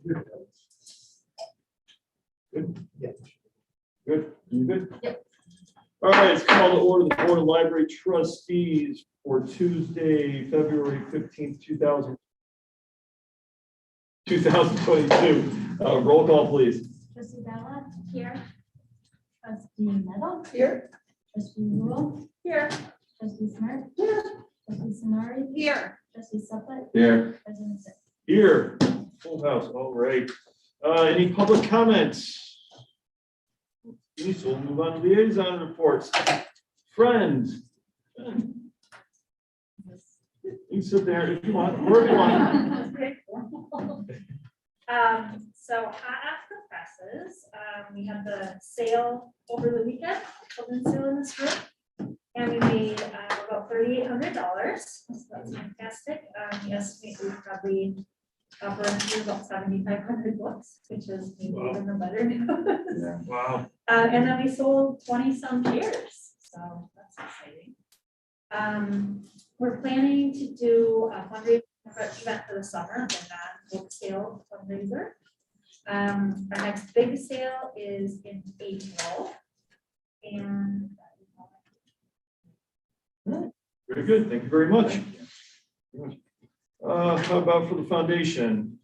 Good. Yeah. Good. You good? Yep. All right, it's called to order the Board of Library Trustees for Tuesday, February 15th, 2022. Roll call, please. Trustee Bella, here. Trustee Meadow, here. Trustee Rule, here. Trustee Smart, here. Trustee Samari, here. Trustee Supplet, Here. President Sick. Here. Full house. All right. Any public comments? Okay, so we'll move on to liaison reports. Friends. You can sit there if you want, wherever you want. So hot off the presses, we had the sale over the weekend, children's sale in this room. And we made about $3,800, so that's fantastic. We estimate we probably burned through about 7,500 books, which is maybe even the better news. Wow. And then we sold 20 some chairs, so that's exciting. We're planning to do a fundraiser event for the summer, the non-book sale fundraiser. Our next big sale is in April. And Very good. Thank you very much. How about for the foundation?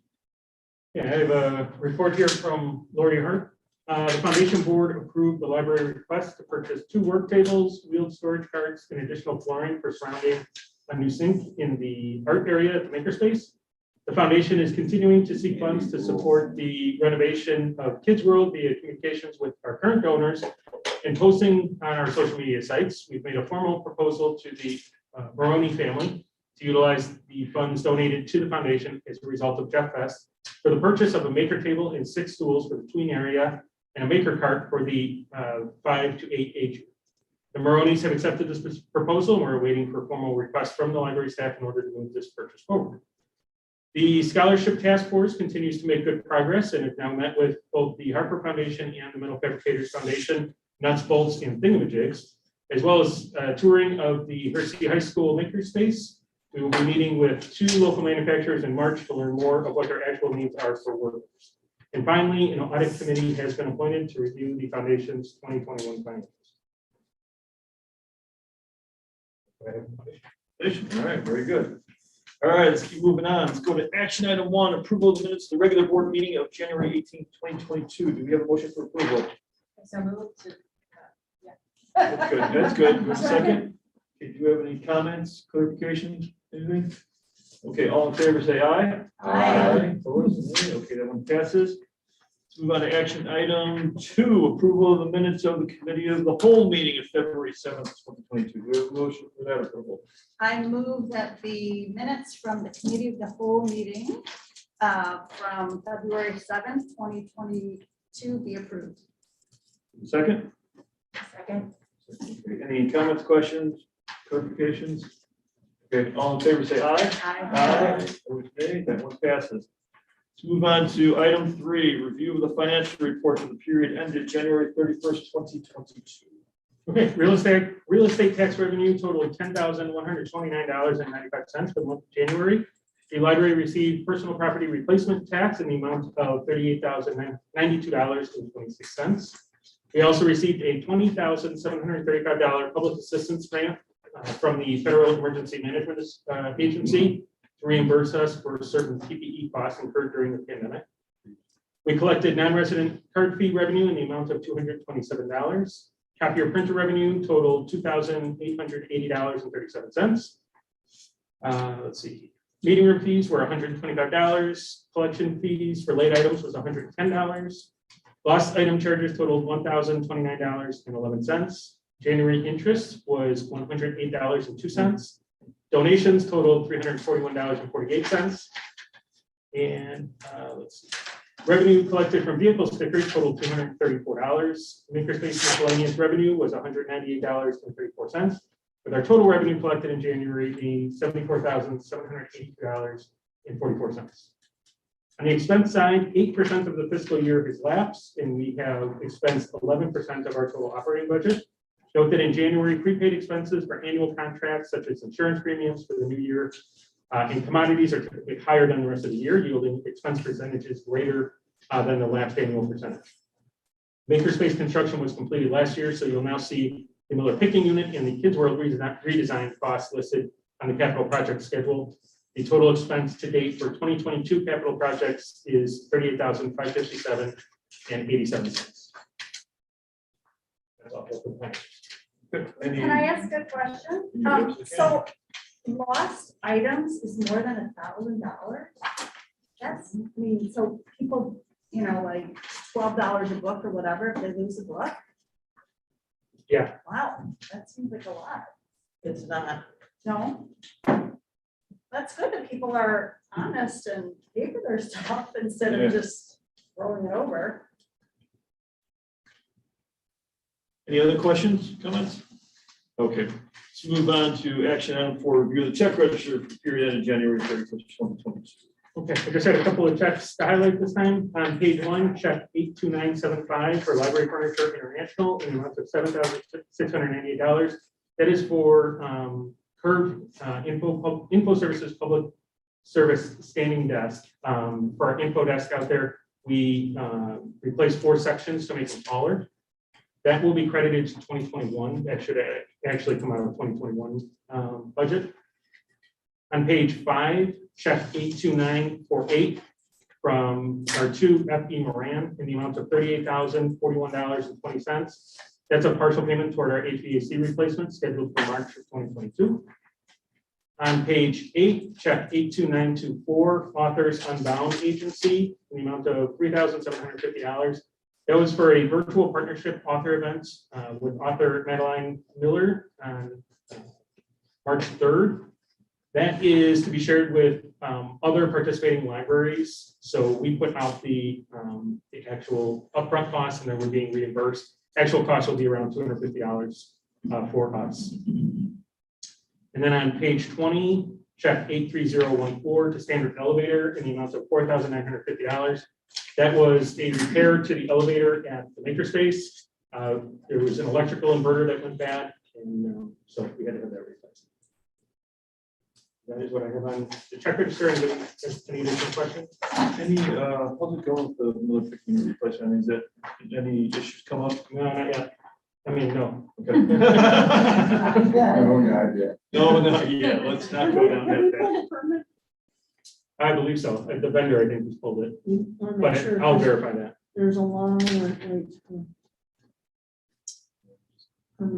Yeah, I have a report here from Lori Hart. The foundation board approved the library request to purchase 2 work tables, wheeled storage carts, and additional flooring for surrounding a new sink in the art area at the makerspace. The foundation is continuing to seek funds to support the renovation of Kids World via communications with our current donors and posting on our social media sites. We've made a formal proposal to the Baroni family to utilize the funds donated to the foundation as a result of Jeff Fest for the purchase of a maker table and 6 stools for the tween area and a maker cart for the 5 to 8 age group. The Maronis have accepted this proposal, and we're waiting for formal requests from the library staff in order to move this purchase forward. The scholarship task force continues to make good progress and have now met with both the Harper Foundation and the Metal Fabricators Foundation, nuts, bolts, and thingamajigs, as well as touring of the Hersey High School makerspace. We will be meeting with 2 local manufacturers in March to learn more of what their actual needs are for workers. And finally, an audit committee has been appointed to review the foundation's 2021 financials. All right, very good. All right, let's keep moving on. Let's go to action item 1, approval of the minutes of the regular board meeting of January 18th, 2022. Do we have a motion for approval? So moved to. That's good. That's good. Who's second? Okay, do you have any comments, clarifications, anything? Okay, all in favor, say aye. Aye. Opposed, nay. Okay, that one passes. Let's move on to action item 2, approval of the minutes of the committee of the whole meeting of February 7th, 2022. Do we have a motion for that approval? I move that the minutes from the committee of the whole meeting from February 7th, 2022 be approved. Second? Second. Okay, any comments, questions, clarifications? Okay, all in favor, say aye. Aye. Opposed, nay. That one passes. Let's move on to item 3, review of the financial report for the period ended January 31st, 2022. Okay, real estate tax revenue totaled $10,129.95 for the month of January. The library received personal property replacement tax in the amount of $38,092.26. We also received a $20,735 public assistance grant from the Federal Emergency Management Agency to reimburse us for certain PPE costs incurred during the pandemic. We collected non-resident card fee revenue in the amount of $227. Copier printer revenue totaled $2,880.37. Let's see. Meeting room fees were $125. Collection fees for late items was $110. Lost item charges totaled $1,029.11. January interest was $108.02. Donations totaled $341.48. And let's see. Revenue collected from vehicle stickers totaled $234. Makerspace miscellaneous revenue was $198.34, with our total revenue collected in January being $74,782.44. On the expense side, 8% of the fiscal year has lapsed, and we have expensed 11% of our total operating budget. Note that in January, prepaid expenses for annual contracts such as insurance premiums for the new year And commodities are typically higher than the rest of the year, yielding expense percentages greater than the last annual percentage. Makerspace construction was completed last year, so you'll now see the Miller picking unit and the Kids World redesign costs listed on the capital project schedule. The total expense to date for 2022 capital projects is $38,557.87. That's all for the plan. Can I ask a question? So lost items is more than $1,000? That's, I mean, so people, you know, like $12 a book or whatever, if they lose a book? Yeah. Wow, that seems like a lot. It's not. No? That's good that people are honest and pay for their stuff instead Yeah. of just throwing it over. Any other questions, comments? Okay, let's move on to action item 4, review the check register for the period ended January 31st, 2022. Okay, I just had a couple of checks to highlight this time. On page 1, check 82975 for Library Furniture International in the amount of $7,698. That is for Curve Info Services Public Service Standing Desk. For our info desk out there, we replaced 4 sections to make them taller. That will be credited to 2021. That should actually come out of 2021 budget. On page 5, check 82948 from our 2 FE Moran in the amount of $38,041.20. That's a partial payment toward our HVAC replacement scheduled for March of 2022. On page 8, check 82924, Authors Unbound Agency in the amount of $3,750. That was for a virtual partnership author event with author Madeline Miller on March 3rd. That is to be shared with other participating libraries. So we put out the actual upfront costs and then we're being reimbursed. Actual cost will be around $250 for us. And then on page 20, check 83014 to Standard Elevator in the amount of $4,950. That was a repair to the elevator at the Makerspace. There was an electrical inverter that went bad, and so we had to have that replaced. That is what I have on the check register. Any additional questions? Any, how's it going with the Miller picking replacement? Is that, any issues come up? No, not yet. I mean, no. Okay. Oh, yeah, yeah. No, not yet. Let's not go down that path. I believe so. The vendor, I think, just pulled it, I'll but make sure I'll verify that. there's a long wait.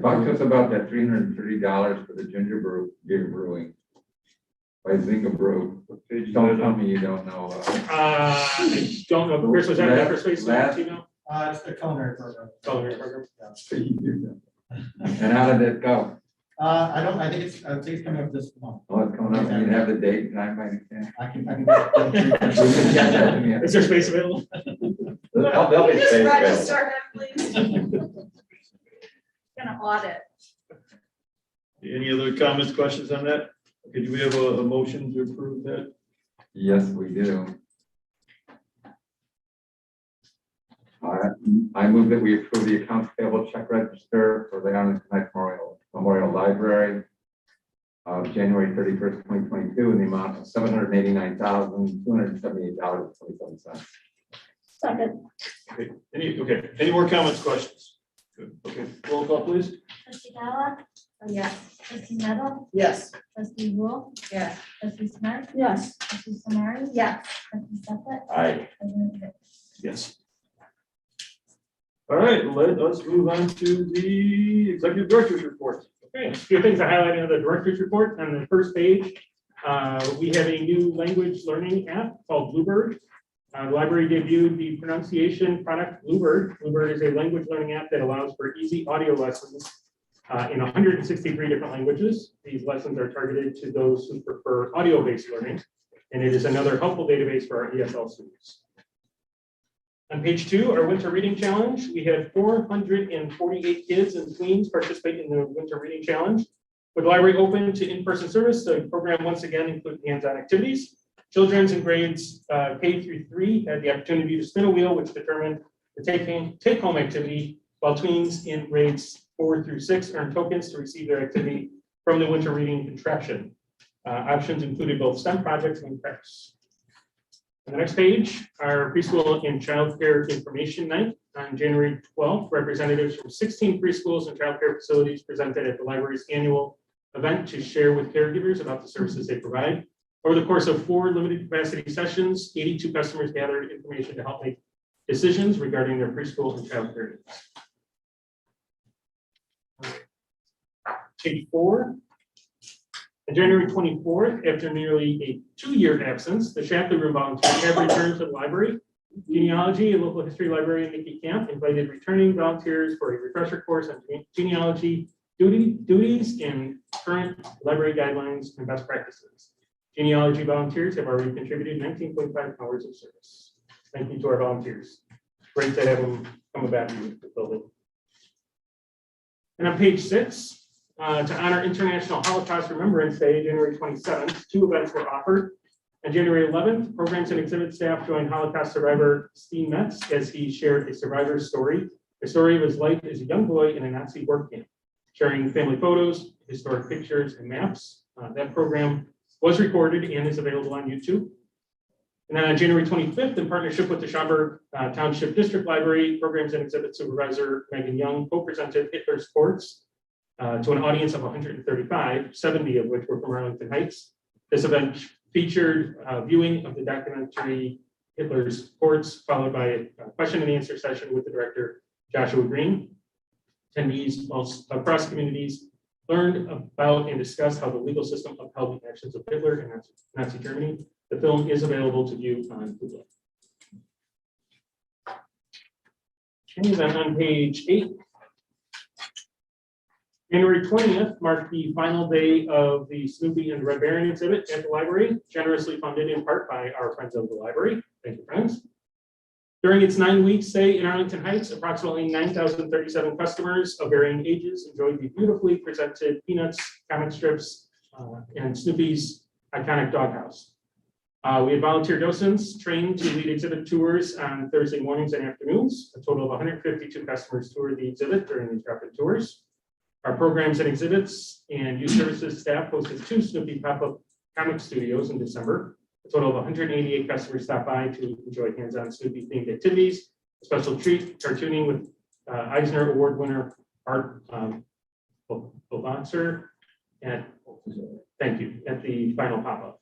Talk to us about that $330 for the ginger beer brewing by Zinga Brew. What page is Don't that tell on? me you don't know. I don't know. Chris, was that Last- Makerspace? last- You know? It's the culinary program. Culinary program. And how did it go? I think it's coming up this month. Oh, it's coming up. You have the date and time by any chance? I can. You can get that to me. Is there space available? They'll be Just safe. register him, please. Gonna audit. Any other comments, questions on that? Okay, do we have a motion to approve that? Yes, we do. I move that we approve the accounts payable check register for Liaison Reports Memorial Library of January 31st, 2022 in the amount of $789,278.27. Second. Okay, any more comments, questions? Good, okay, roll call, please. Trustee Gala, Yes. trustee Meadow, Yes. trustee Rule, Yes. trustee Smith, Yes, trustee Samari, Yes. trustee Suffit, Aye. president Hicks. Yes. All right, let's move on to the executive director's report. Okay, a few things I highlighted in the director's report. On the first page, we have a new language learning app called Bluebird. The library debuted the pronunciation product Bluebird. Bluebird is a language learning app that allows for easy audio lessons in 163 different languages. These lessons are targeted to those who prefer audio-based learning, and it is another helpful database for our ESL students. On page 2, our winter reading challenge, we had 448 kids and tweens participate in the winter reading challenge. With the library open to in-person service, the program once again included hands-on activities. Children's in grades K through 3 had the opportunity to spin a wheel, which determined the take-home activity, while tweens in grades 4 through 6 earned tokens to receive their activity from the winter reading contraption. Options included both STEM projects and crafts. On the next page, our preschool and childcare information night on January 12th. Representatives from 16 preschools and childcare facilities presented at the library's annual event to share with caregivers about the services they provide. Over the course of 4 limited capacity sessions, 82 customers gathered information to help make decisions regarding their preschool and childcare needs. Page 4. On January 24th, after nearly a 2-year absence, the Shapley Room volunteers have returned to the library. Genealogy and local history librarian Nikki Camp invited returning volunteers for a refresher course on genealogy duties and current library guidelines and best practices. Genealogy volunteers have already contributed 19.5 hours of service. Thank you to our volunteers. Great to have them come back to the building. And on page 6, to honor International Holocaust Remembrance Day, January 27th, 2 events were offered. On January 11th, programs and exhibit staff joined Holocaust survivor Steve Metz as he shared a survivor's story, the story of his life as a young boy in a Nazi work camp, sharing family photos, historic pictures, and maps. That program was recorded and is available on YouTube. And then on January 25th, in partnership with the Schaumburg Township District Library, programs and exhibit supervisor Megan Young co-presented Hitler's Courts to an audience of 135, 70 of which were from Arlington Heights. This event featured viewing of the documentary Hitler's Courts, followed by a question and answer session with the director, Joshua Green. Attendees across communities learned about and discussed how the legal system upheld the actions of Hitler and Nazi Germany. The film is available to view on Google. And then on page 8, January 20th marked the final day of the Snoopy and Red Baron exhibit at the library, generously funded in part by our friends of the library. Thank you, friends. During its 9-week stay in Arlington Heights, approximately 9,037 customers of varying ages enjoyed the beautifully presented Peanuts, comic strips, and Snoopy's iconic doghouse. We had volunteer docents trained to lead exhibit tours on Thursday mornings and afternoons. A total of 152 customers toured the exhibit during these rapid tours. Our programs and exhibits and youth services staff hosted 2 Snoopy pop-up comic studios in December. A total of 188 customers stopped by to enjoy hands-on Snoopy themed activities. A special treat, cartooning with Eisner Award winner Art Bobancer at the final pop-up.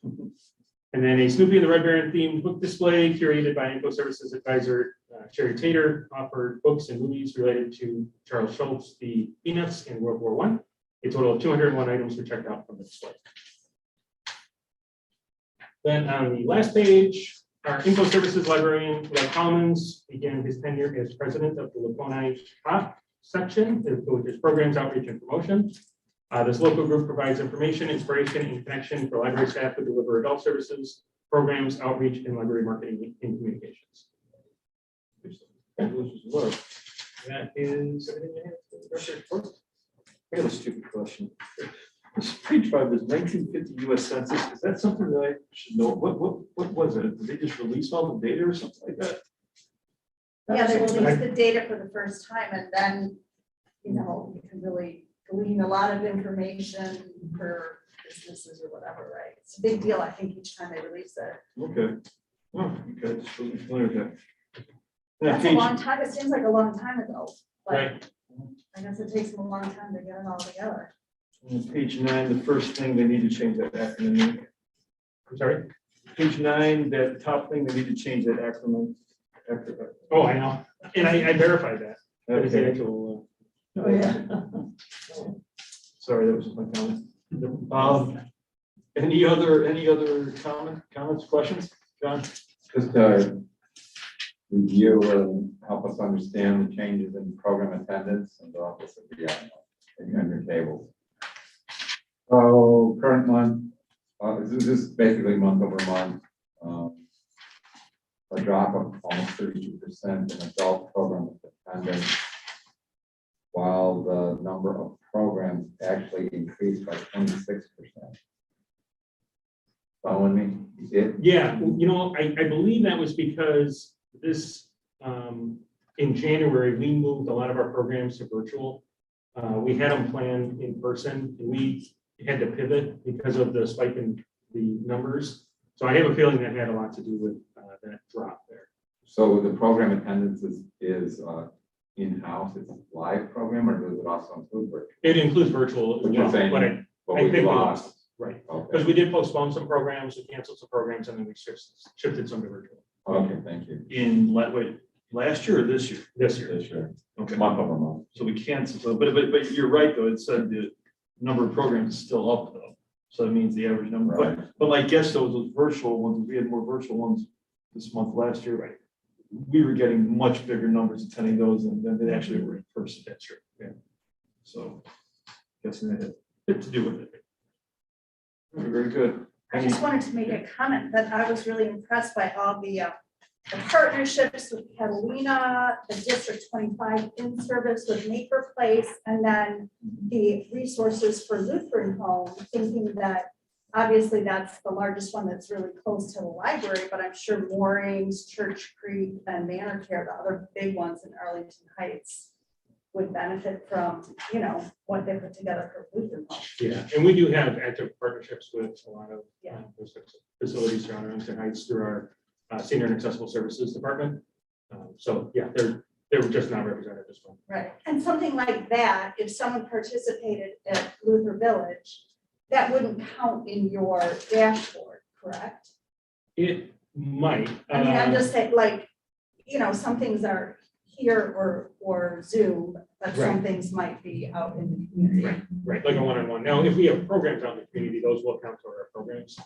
And then a Snoopy and the Red Baron themed book display curated by Info Services advisor Sherry Tater offered books and movies related to Charles Schultz, the Peanuts, and World War I. A total of 201 items were checked out from the display. Then on the last page, our Info Services librarian, Lev Collins, began his tenure as president of the Laconia Hop section, which is programs, outreach, and promotion. This local group provides information, inspiration, and connection for library staff to deliver adult services, programs, outreach, and library marketing and communications. That is everything I have for the director's report. I got a stupid question. This page 5 is 1950 US Census. Is that something that I should know? What was it? Did they just release all the data or something like that? Yeah, they released the data for the first time, and then, you know, you can really glean a lot of information for businesses or whatever, right? It's a big deal, I think, each time they release it. Okay. Oh, okay. Just wasn't familiar with that. Yeah, That's a long time, it seems like a long time ago, but Right. I guess it takes them a long time to get it all together. on page 9, the first thing they need to change that acronym. I'm sorry. Page 9, that top thing, they need to change that acronym. Oh, I know. And I verified that. That is the Okay. actual. Oh, yeah. Sorry, that was just my comment. Any other comments, questions? John? Just review and help us understand the changes in program attendance and the office of the on your tables. So current month, this is basically month over month. A drop of almost 32% in adult program attendance, while the number of programs actually increased by 26%. Following me? You see it? Yeah, you know, I believe that was because this, in January, we moved a lot of our programs to virtual. We had them planned in person, and we had to pivot because of the spike in the numbers. So I have a feeling that had a lot to do with that drop there. So the program attendance is in-house, it's a live program, or does it also include virtual? It includes virtual as But you're well, saying but I what think we we lost. right, Okay, because we did postpone some programs, we canceled some programs, and then we shifted some to virtual okay, thank you. In, wait, last year or this year? this year. This year, Okay. month over month. So we canceled, so, but you're right, though, it said the number of programs is still up, though. So that means the average number, Right. but I guess those virtual ones, we had more virtual ones this month last year, right? We were getting much bigger numbers attending those than they actually were in person. That's true. Yeah. So guessing that had a bit to do with it. Very good. I just wanted to make a comment that I was really impressed by all the partnerships with Catalina, the District 25 in service with Maker Place, and then the resources for Lutheran Home, thinking that obviously that's the largest one that's really close to the library, but I'm sure Moorings, Church Creek, and Manor Care, the other big ones in Arlington Heights, would benefit from, you know, what they put together for Lutheran Home. Yeah, and we do have active partnerships with a lot of Yeah. those types of facilities around Arlington Heights through our Senior and Accessible Services Department. So yeah, they're just not represented this one. Right. And something like that, if someone participated at Luther Village, that wouldn't count in your dashboard, correct? It might. I mean, I'm just saying, like, you know, some things are here or Zoom, but some Right. things might be out in the community. Right, like a one-on-one. Now, if we have programs out in the community, those will count toward our programs.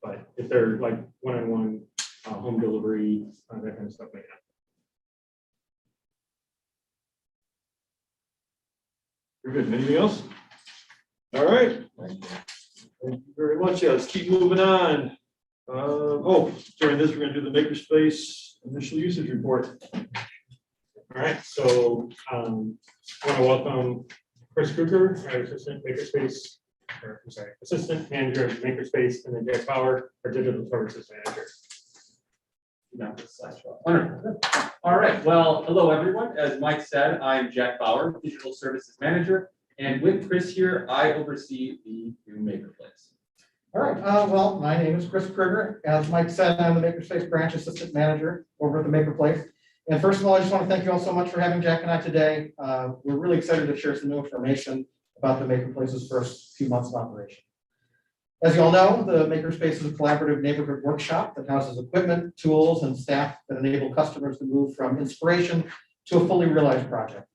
But if they're like one-on-one, home delivery, that kind of stuff like that. Very good. Anything else? All right. Thank you. Thank you very much. Yeah, let's keep moving on. During this, we're gonna do the makerspace initial usage report. All right, so I want to welcome Chris Kruger, our Assistant Makerspace, or I'm sorry, Assistant Manager of Makerspace, and then Jack Bauer, our Digital Services Manager. Wonderful. All right, well, hello, everyone. As Mike said, I'm Jack Bauer, Digital Services Manager, and with Chris here, I oversee the new Makerplace. All right, well, my name is Chris Kruger. As Mike said, I'm the Makerspace Branch Assistant Manager over at the Maker Place. And first of all, I just want to thank you all so much for having Jack and I today. We're really excited to share some new information about the Maker Place's first few months of operation. As you all know, the Makerspace is a collaborative neighborhood workshop that houses equipment, tools, and staff that enable customers to move from inspiration to a fully realized project.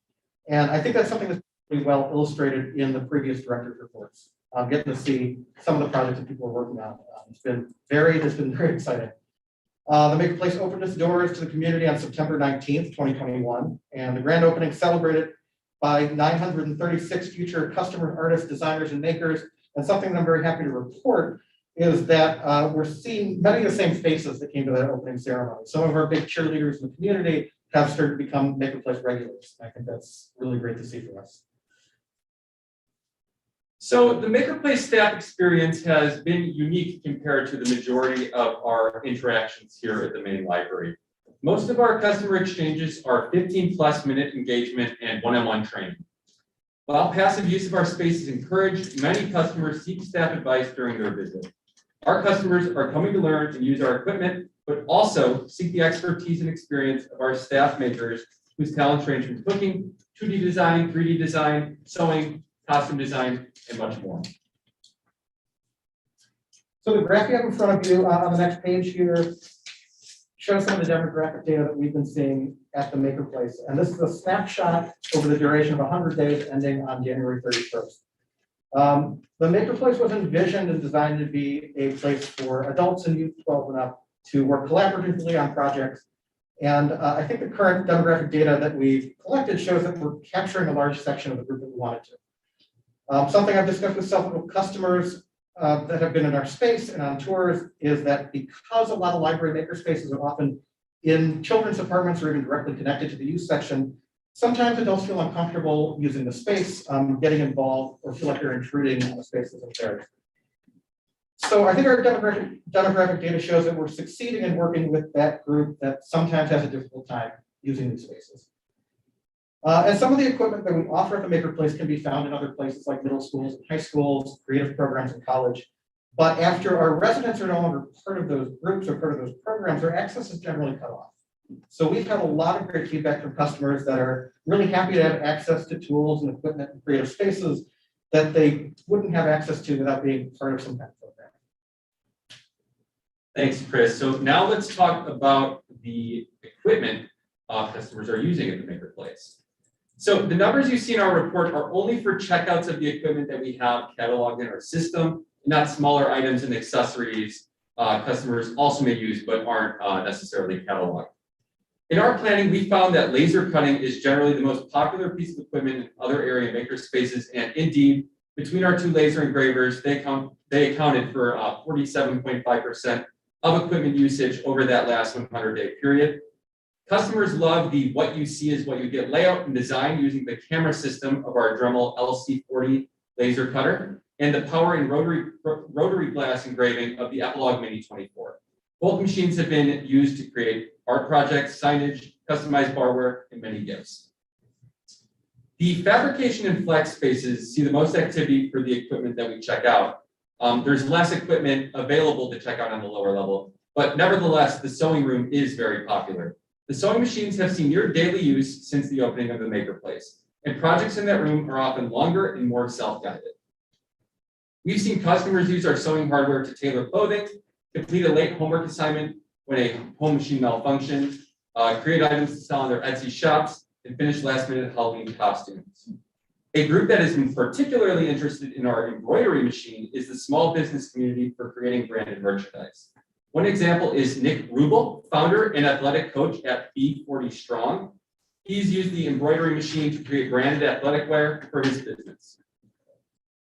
And I think that's something that's pretty well illustrated in the previous director's reports. Getting to see some of the projects that people are working on. It's been very exciting. The Maker Place opened its doors to the community on September 19th, 2021, and the grand opening celebrated by 936 future customers, artists, designers, and makers. And something that I'm very happy to report is that we're seeing many of the same faces that came to that opening ceremony. Some of our big cheerleaders in the community have started to become Maker Place regulars. I think that's really great to see for us. So the Makerplace staff experience has been unique compared to the majority of our interactions here at the main library. Most of our customer exchanges are 15+ minute engagement and one-on-one training. While passive use of our space is encouraged, many customers seek staff advice during their visit. Our customers are coming to learn and use our equipment, but also seek the expertise and experience of our staff makers whose talents range from cooking, 2D design, 3D design, sewing, costume design, and much more. So the graph you have in front of you on the next page here shows some of the demographic data that we've been seeing at the Maker Place. And this is a snapshot over the duration of 100 days ending on January 31st. The Maker Place was envisioned and designed to be a place for adults and youth 12 and up to work collaboratively on projects. And I think the current demographic data that we've collected shows that we're capturing a large section of the group that we wanted to. Something I've discussed with several customers that have been in our space and on tours is that because a lot of library maker spaces are often in children's apartments or even directly connected to the youth section, sometimes adults feel uncomfortable using the space, getting involved, or feel like they're intruding on the space that's theirs. So I think our demographic data shows that we're succeeding in working with that group that sometimes has a difficult time using these spaces. And some of the equipment that we offer at the Maker Place can be found in other places like middle schools, high schools, creative programs in college. But after our residents are no longer part of those groups or part of those programs, their access is generally cut off. So we've had a lot of great feedback from customers that are really happy to have access to tools and equipment and creative spaces that they wouldn't have access to without being part of some kind of program. Thanks, Chris. So now let's talk about the equipment customers are using at the Maker Place. So the numbers you see in our report are only for checkouts of the equipment that we have cataloged in our system, not smaller items and accessories customers also may use but aren't necessarily cataloged. In our planning, we found that laser cutting is generally the most popular piece of equipment in other area maker spaces, and indeed, between our two laser engravers, they accounted for 47.5% of equipment usage over that last 100-day period. Customers love the what you see is what you get layout and design using the camera system of our Dremel LC40 laser cutter and the power and rotary glass engraving of the Epilogue Mini 24. Both machines have been used to create art projects, signage, customized barware, and many gifts. The fabrication and flex spaces see the most activity for the equipment that we check out. There's less equipment available to check out on the lower level, but nevertheless, the sewing room is very popular. The sewing machines have seen near daily use since the opening of the Maker Place, and projects in that room are often longer and more self-guided. We've seen customers use our sewing hardware to tailor clothing, complete a late homework assignment when a home machine malfunctioned, create items to sell on their Etsy shops, and finish last-minute Halloween costumes. A group that is particularly interested in our embroidery machine is the small business community for creating branded merchandise. One example is Nick Rubel, founder and athletic coach at B40 Strong. He's used the embroidery machine to create branded athletic wear for his business.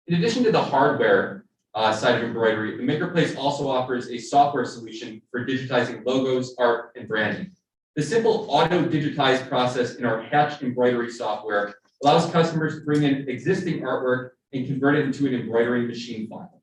In addition to the hardware side of embroidery, the Maker Place also offers a software solution for digitizing logos, art, and branding. The simple auto-digitized process in our Hatch embroidery software allows customers to bring in existing artwork and convert it into an embroidery machine file.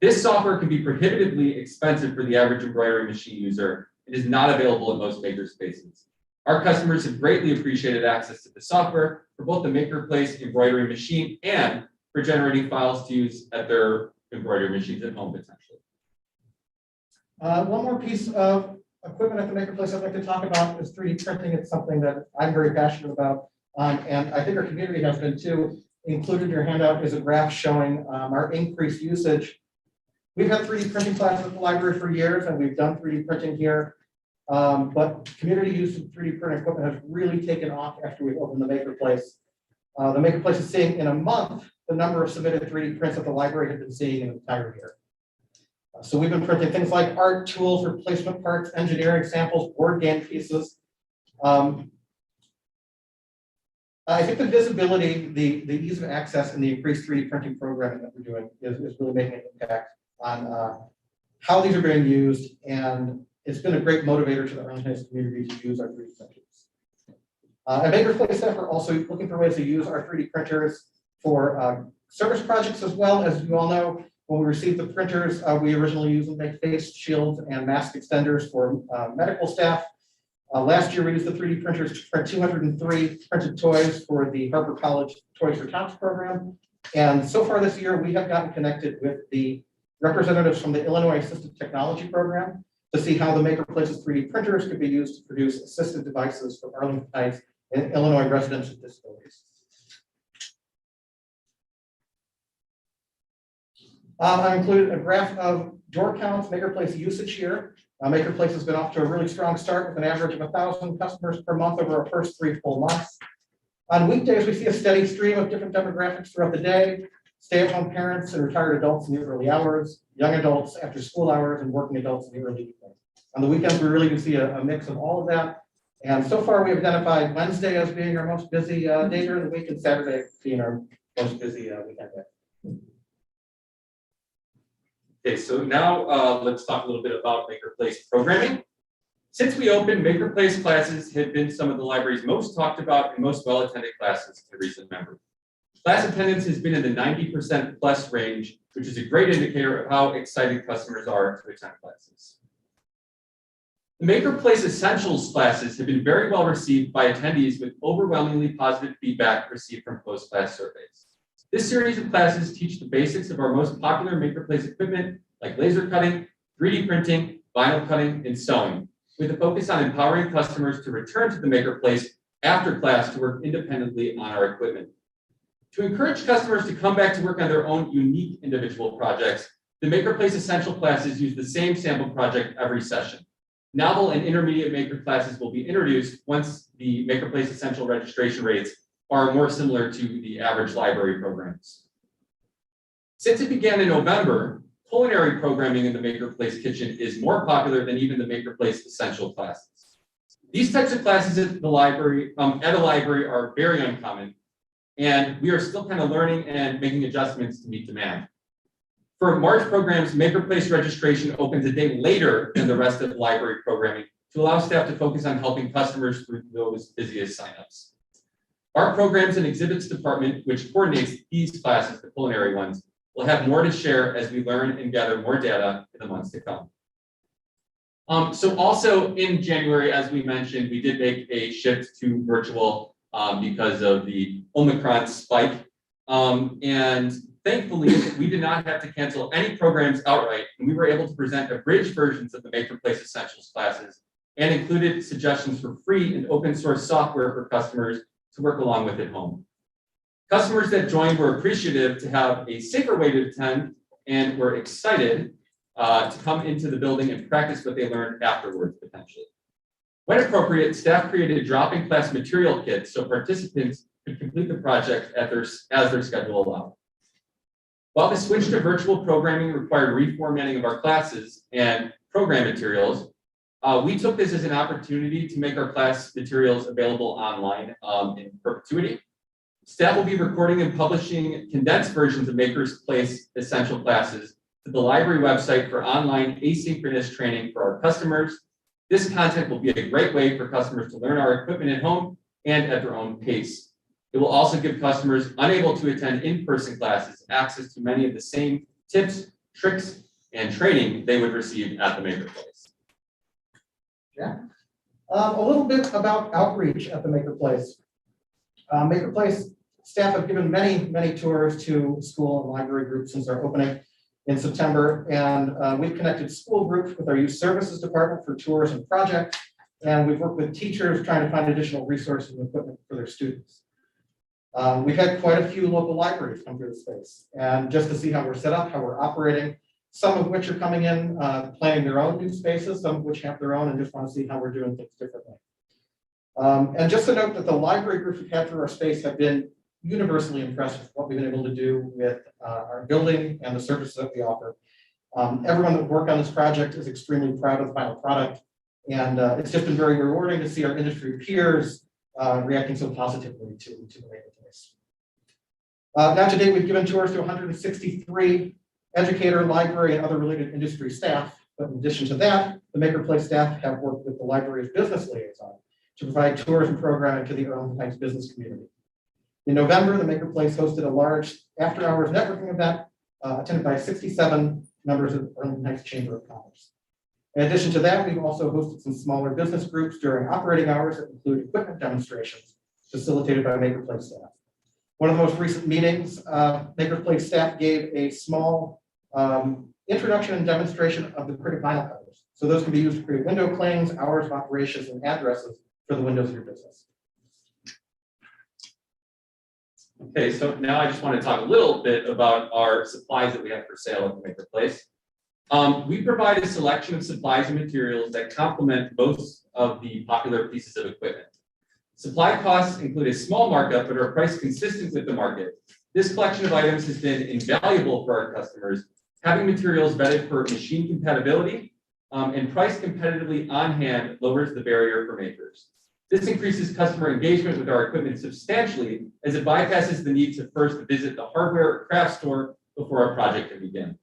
This software can be prohibitively expensive for the average embroidery machine user. It is not available in most maker spaces. Our customers have greatly appreciated access to the software for both the Maker Place embroidery machine and for generating files to use at their embroidery machines at home potentially. One more piece of equipment at the Maker Place I'd like to talk about is 3D printing. It's something that I'm very passionate about, and I think our community has been too. Included in your handout is a graph showing our increased usage. We've had 3D printing classes at the library for years, and we've done 3D printing here. But community use of 3D printing equipment has really taken off after we opened the Maker Place. The Maker Place is seeing in a month the number of submitted 3D prints that the library had been seeing in an entire year. So we've been printing things like art, tools, replacement parts, engineering samples, board game pieces. I think the visibility, the ease of access, and the increased 3D printing programming that we're doing is really making an impact on how these are being used, and it's been a great motivator to the Arlington Heights community to use our 3D printers. At Maker Place staff are also looking for ways to use our 3D printers for service projects as well. As you all know, when we received the printers, we originally used them to make face shields and mask extenders for medical staff. Last year, we used the 3D printers to print 203 printed toys for the Harper College Toys for Tots program. And so far this year, we have gotten connected with the representatives from the Illinois Assistive Technology Program to see how the Maker Place's 3D printers could be used to produce assistive devices for Arlington Heights and Illinois residents with disabilities. I included a graph of door counts, Maker Place usage here. Maker Place has been off to a really strong start with an average of 1,000 customers per month over our first 3 full months. On weekdays, we see a steady stream of different demographics throughout the day: stay-at-home parents and retired adults in the early hours, young adults after school hours, and working adults in the early evening. On the weekends, we really do see a mix of all of that. And so far, we've identified Wednesday as being our most busy day during the week, and Saturday being our most busy weekend day. Okay, so now let's talk a little bit about Maker Place programming. Since we opened, Maker Place classes have been some of the library's most talked about and most well-attended classes in recent memory. Class attendance has been in the 90% plus range, which is a great indicator of how excited customers are to attend classes. The Maker Place Essentials classes have been very well received by attendees with overwhelmingly positive feedback received from post-class surveys. This series of classes teach the basics of our most popular Maker Place equipment like laser cutting, 3D printing, vinyl cutting, and sewing, with a focus on empowering customers to return to the Maker Place after class to work independently on our equipment. To encourage customers to come back to work on their own unique individual projects, the Maker Place Essential classes use the same sample project every session. Novel and intermediate Maker classes will be introduced once the Maker Place Essential registration rates are more similar to the average library programs. Since it began in November, culinary programming in the Maker Place kitchen is more popular than even the Maker Place Essential classes. These types of classes at the library, at a library are very uncommon, and we are still kind of learning and making adjustments to meet demand. For March programs, Maker Place registration opens a day later than the rest of the library programming to allow staff to focus on helping customers through those busiest signups. Our programs and exhibits department, which coordinates these classes, the culinary ones, will have more to share as we learn and gather more data in the months to come. So also in January, as we mentioned, we did make a shift to virtual because of the Omicron spike. And thankfully, we did not have to cancel any programs outright, and we were able to present abridged versions of the Maker Place Essentials classes and included suggestions for free and open source software for customers to work along with at home. Customers that joined were appreciative to have a safer way to attend and were excited to come into the building and practice what they learned afterwards, potentially. When appropriate, staff created drop-in class material kits so participants could complete the project as their schedule allowed. While the switch to virtual programming required reformatting of our classes and program materials, we took this as an opportunity to make our class materials available online in perpetuity. Staff will be recording and publishing condensed versions of Maker Place Essential classes to the library website for online asynchronous training for our customers. This content will be a great way for customers to learn our equipment at home and at their own pace. It will also give customers unable to attend in-person classes access to many of the same tips, tricks, and training they would receive at the Maker Place. Yeah. A little bit about outreach at the Maker Place. Maker Place staff have given many tours to school and library groups since our opening in September, and we've connected school groups with our youth services department for tours and projects, and we've worked with teachers trying to find additional resources and equipment for their students. We've had quite a few local libraries come through the space, and just to see how we're set up, how we're operating, some of which are coming in, planning their own new spaces, some of which have their own and just want to see how we're doing things differently. And just to note that the library groups we've had through our space have been universally impressed with what we've been able to do with our building and the services that we offer. Everyone that worked on this project is extremely proud of the final product, and it's just been very rewarding to see our industry peers reacting so positively to the Maker Place. Now to date, we've given tours to 163 educator, library, and other related industry staff. But in addition to that, the Maker Place staff have worked with the library's business liaison to provide tours and programming to the Arlington Heights business community. In November, the Maker Place hosted a large after-hours networking event attended by 67 members of the Arlington Heights Chamber of Commerce. In addition to that, we've also hosted some smaller business groups during operating hours that include equipment demonstrations facilitated by Maker Place staff. One of the most recent meetings, Maker Place staff gave a small introduction and demonstration of the printed vinyl covers. So those can be used to create window claims, hours of operations, and addresses for the windows of your business. Okay, so now I just want to talk a little bit about our supplies that we have for sale at the Maker Place. We provide a selection of supplies and materials that complement most of the popular pieces of equipment. Supply costs include a small markup, but are priced consistent with the market. This collection of items has been invaluable for our customers, having materials vetted for machine compatibility and priced competitively on hand lowers the barrier for makers. This increases customer engagement with our equipment substantially as it bypasses the need to first visit the hardware or craft store before a project can begin.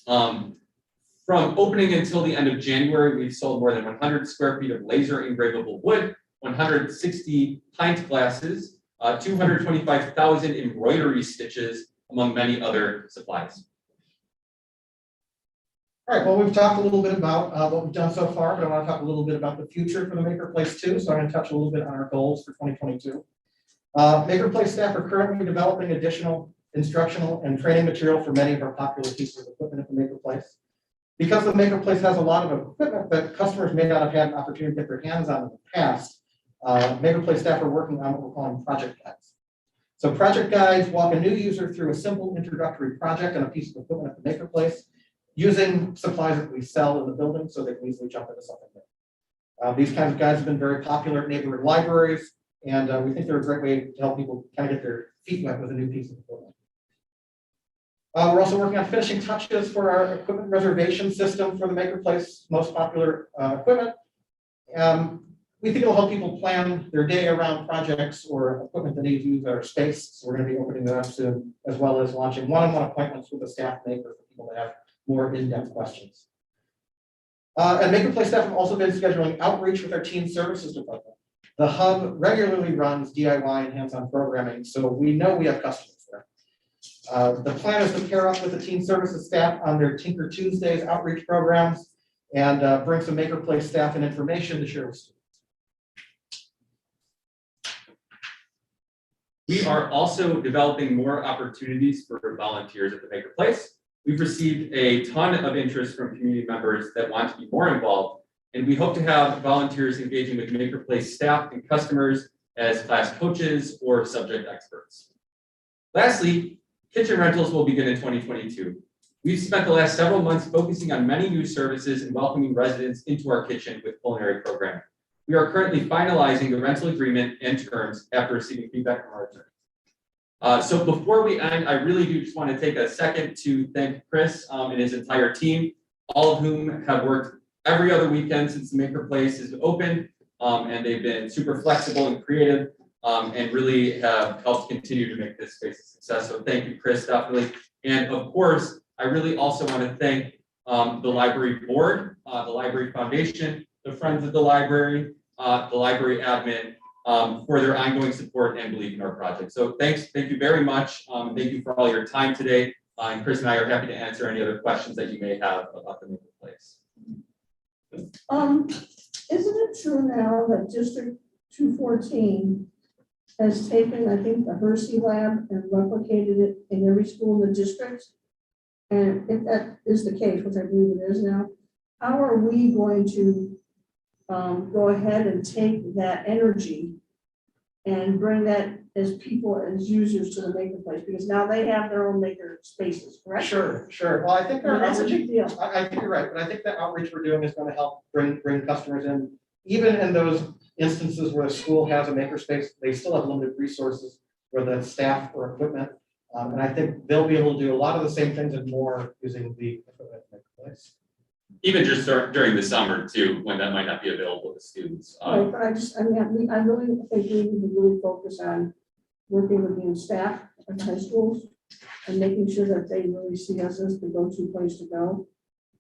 From opening until the end of January, we've sold more than 100 square feet of laser engravable wood, 160 pint glasses, 225,000 embroidery stitches, among many other supplies. All right, well, we've talked a little bit about what we've done so far, but I want to talk a little bit about the future for the Maker Place too. So I'm going to touch a little bit on our goals for 2022. Maker Place staff are currently developing additional instructional and training material for many of our popular pieces of equipment at the Maker Place. Because the Maker Place has a lot of equipment that customers may not have had an opportunity to get their hands on in the past, Maker Place staff are working on what we're calling project guides. So project guides walk a new user through a simple introductory project on a piece of equipment at the Maker Place, using supplies that we sell in the building so they can easily jump into something new. These kinds of guides have been very popular at neighborhood libraries, and we think they're a great way to help people kind of get their feet wet with a new piece of equipment. We're also working on finishing touches for our equipment reservation system for the Maker Place most popular equipment. We think it'll help people plan their day around projects or equipment that need to use our space. So we're going to be opening that up soon, as well as launching one-on-one appointments with a staff maker for people that have more in-depth questions. And Maker Place staff have also been scheduling outreach with our teen services department. The hub regularly runs DIY and hands-on programming, so we know we have customers there. The plan is to pair up with the teen services staff on their Tinker Tuesdays outreach programs and bring some Maker Place staff and information to share with students. We are also developing more opportunities for volunteers at the Maker Place. We've received a ton of interest from community members that want to be more involved, and we hope to have volunteers engaging with Maker Place staff and customers as class coaches or subject experts. Lastly, kitchen rentals will begin in 2022. We've spent the last several months focusing on many new services and welcoming residents into our kitchen with culinary programming. We are currently finalizing the rental agreement and terms after receiving feedback from our attorneys. So before we end, I really do just want to take a second to thank Chris and his entire team, all of whom have worked every other weekend since the Maker Place has opened, and they've been super flexible and creative, and really have helped continue to make this space a success. So thank you, Chris, definitely. And of course, I really also want to thank the library board, the library foundation, the Friends of the Library, the library admin, for their ongoing support and belief in our project. So thank you very much. Thank you for all your time today. And Chris and I are happy to answer any other questions that you may have about the Maker Place. Isn't it true now that District 214 has taken, I think, the Hersey lab and replicated it in every school in the district? And if that is the case, which I believe it is now, how are we going to go ahead and take that energy and bring that as people, as users to the Maker Place? Because now they have their own Maker spaces, correct? Sure. Well, I think our That's a outreach, big deal. I think you're right, but I think the outreach we're doing is going to help bring customers in. Even in those instances where the school has a makerspace, they still have limited resources, whether that's staff or equipment. And I think they'll be able to do a lot of the same things and more using the equipment at the Makerspace. Even just during the summer too, when that might not be available to students. Right, but I really think we need to really focus on working with the staff at high schools and making sure that they really see us as the go-to place to go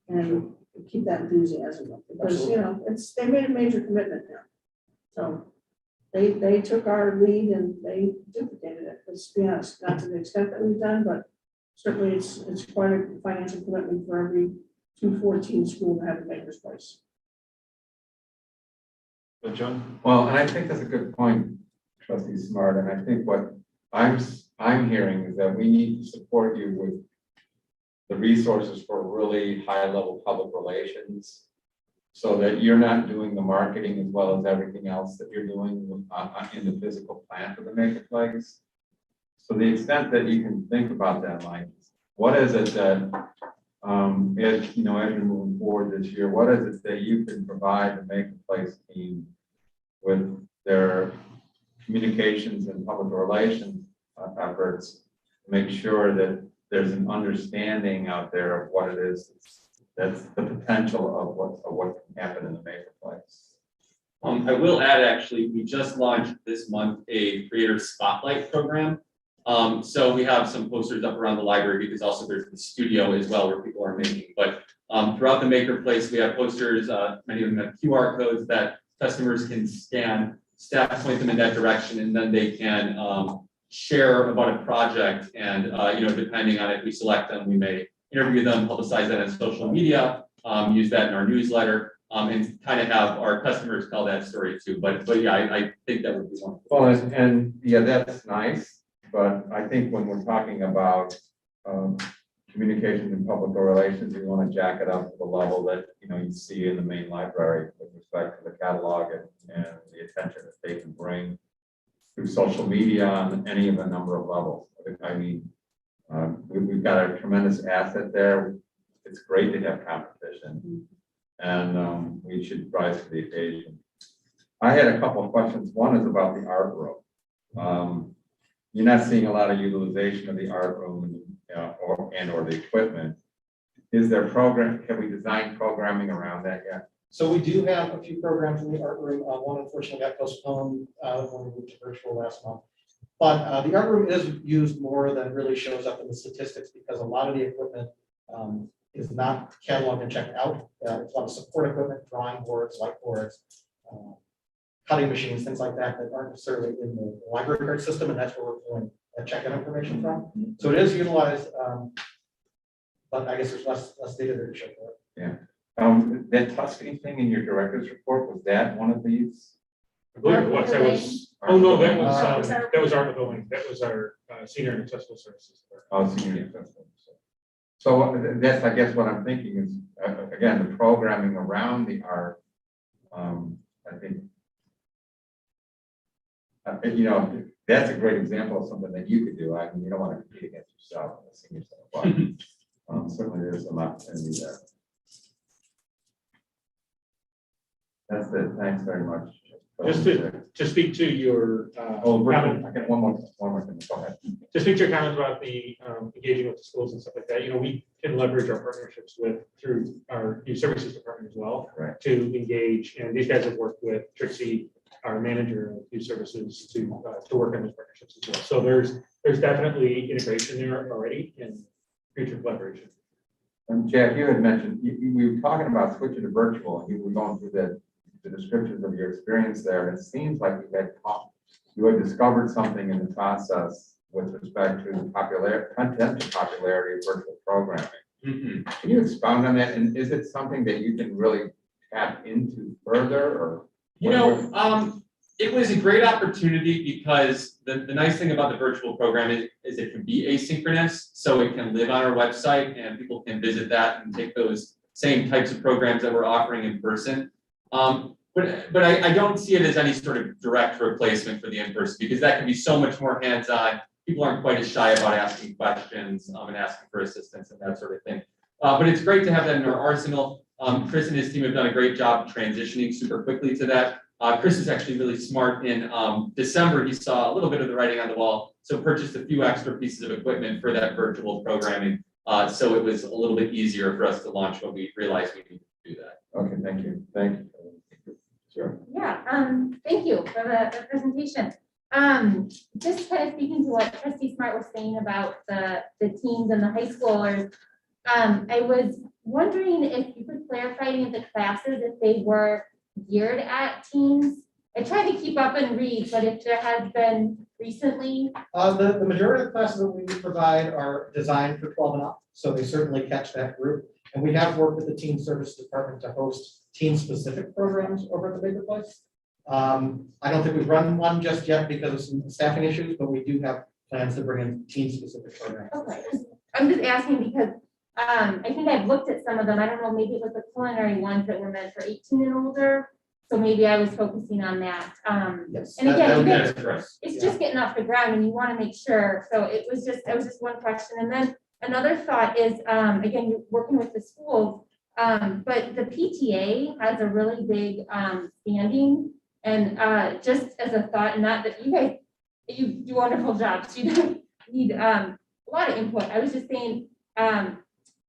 and keep that enthusiasm up. Because, you know, they made a major commitment there. So they took our lead and they duplicated it. Let's be honest, not to the extent that we've done, but certainly it's quite a financial commitment for every 214 school to have a Maker's Place. But John? Well, and I think that's a good point, Trustee Smart, and I think what I'm hearing is that we need to support you with the resources for really high-level public relations, so that you're not doing the marketing as well as everything else that you're doing in the physical plant of the Maker Place. So the extent that you can think about that, Mike, what is it that, as you know, as you're moving forward this year, what is it that you can provide the Maker Place team with their communications and public relations efforts to make sure that there's an understanding out there of what it is that's the potential of what can happen in the Maker Place? I will add, actually, we just launched this month a creator spotlight program. So we have some posters up around the library, because also there's the studio as well where people are making. But throughout the Maker Place, we have posters, many of them have QR codes that customers can scan, staff point them in that direction, and then they can share about a project. And you know, depending on if we select them, we may interview them, publicize that on social media, use that in our newsletter, and kind of have our customers tell that story too. But yeah, I think that would be wonderful. Well, and yeah, that's nice, but I think when we're talking about communications and public relations, you want to jack it up to the level that, you see in the main library with respect to the catalog and the attention that they can bring through social media on any of a number of levels. I mean, we've got a tremendous asset there. It's great to have competition, and we should rise to the occasion. I had a couple of questions. One is about the art room. You're not seeing a lot of utilization of the art room or the equipment. Is there have we designed programming around that yet? So we do have a few programs in the art room. One unfortunately got postponed when we moved to virtual last month. But the art room is used more than really shows up in the statistics because a lot of the equipment is not cataloged and checked out. It's a lot of support equipment, drawing boards, whiteboards, cutting machines, things like that that aren't necessarily in the library card system, and that's where we're pulling that check-in information from. So it is utilized, but I guess there's less data there to show for it. Yeah. That Tuscany thing in your director's report, was that one of these? I believe it was, that was, oh no, that was Art of the Building, that was our senior and accessible services. Oh, senior accessible. So that's, I guess what I'm thinking is, again, the programming around the art, I think, that's a great example of something that you could do. I mean, you don't want to compete against yourself, in the senior center, but certainly there's some opportunity there. That's it. Thanks very much. Just to speak to your comment, I got one more thing. Go ahead. to speak to your comments about the engaging with the schools and stuff like that, we can leverage our partnerships through our youth services department as well, Right. to engage. And these guys have worked with Trixie, our manager of youth services, to work on those partnerships as well. So there's definitely integration there already and future collaboration. Jack, you had mentioned, we were talking about switching to virtual, and you were going through the descriptions of your experience there. And it seems like you had discovered something in the process with respect to the popularity of virtual programming. Mm-hmm. Can you expound on that? And is it something that you can really tap into further, or? It was a great opportunity because the nice thing about the virtual program is it can be asynchronous, so it can live on our website and people can visit that and take those same types of programs that we're offering in person. But I don't see it as any sort of direct replacement for the in-person, because that can be so much more hands-on. People aren't quite as shy about asking questions and asking for assistance and that sort of thing. But it's great to have that in our arsenal. Chris and his team have done a great job transitioning super quickly to that. Chris is actually really smart. In December, he saw a little bit of the writing on the wall, so purchased a few extra pieces of equipment for that virtual programming. So it was a little bit easier for us to launch when we realized we needed to do that. Okay, thank you. Thank you. Sure. Yeah, thank you for the presentation. Just kind of speaking to what Trustee Smart was saying about the teens and the high schoolers, I was wondering if you could clarify any of the classes, if they were geared at teens. I tried to keep up and read, but if there has been recently. The majority of the classes that we provide are designed for 12 and up, so they certainly catch that group. And we have worked with the teen service department to host teen-specific programs over at the Baker Place. I don't think we've run one just yet because of some staffing issues, but we do have plans to bring in teen-specific programs. Okay, I'm just asking because I think I've looked at some of them. I don't know, maybe it was the culinary ones that were meant for 18 and older. So maybe I was focusing on that. Yes. And again, Correct. it's just getting off the ground and you want to make sure. So that was just one question. And then another thought is, again, you're working with the schools, but the PTA has a really big standing. And just as a thought, not that you do wonderful jobs, you don't need a lot of input. I was just saying,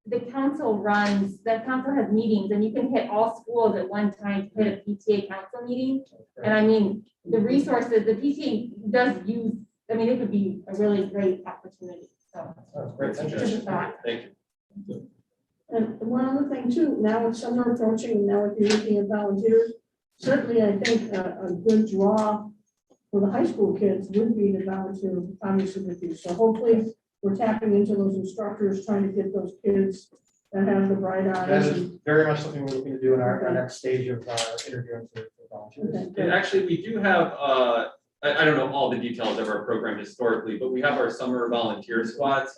the council has meetings and you can hit all schools at one time to hit a PTA council meeting. And I mean, the resources, the PTA does use, I mean, it would be a really great opportunity. So That's great. just a thought. Thank you. And one other thing too, now with summer approaching, and now if you're looking at volunteers, certainly I think a good draw for the high school kids would be to volunteer, obviously with you. So hopefully we're tapping into those instructors, trying to get those kids that have the bright That eyes. is and- very much something we're looking to do in our next stage of interviewing for volunteers. Okay, And good. actually, we do have, I don't know all the details of our program historically, but we have our summer volunteer squads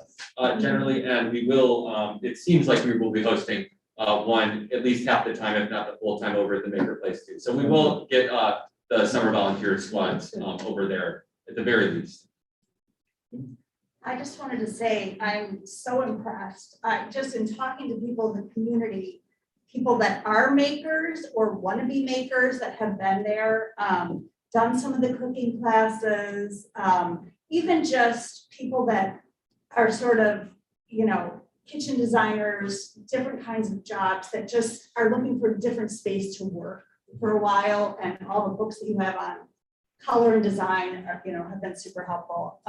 generally, and we will, it seems like we will be hosting one at least half the time, if not the full time, over at the Maker Place too. So we will get the summer volunteer squads over there at the very least. I just wanted to say, I'm so impressed. Just in talking to people in the community, people that are makers or want to be makers that have been there, done some of the cooking classes, even just people that are sort of, kitchen designers, different kinds of jobs that just are looking for a different space to work for a while. And all the books that you have on color and design are, have been super helpful.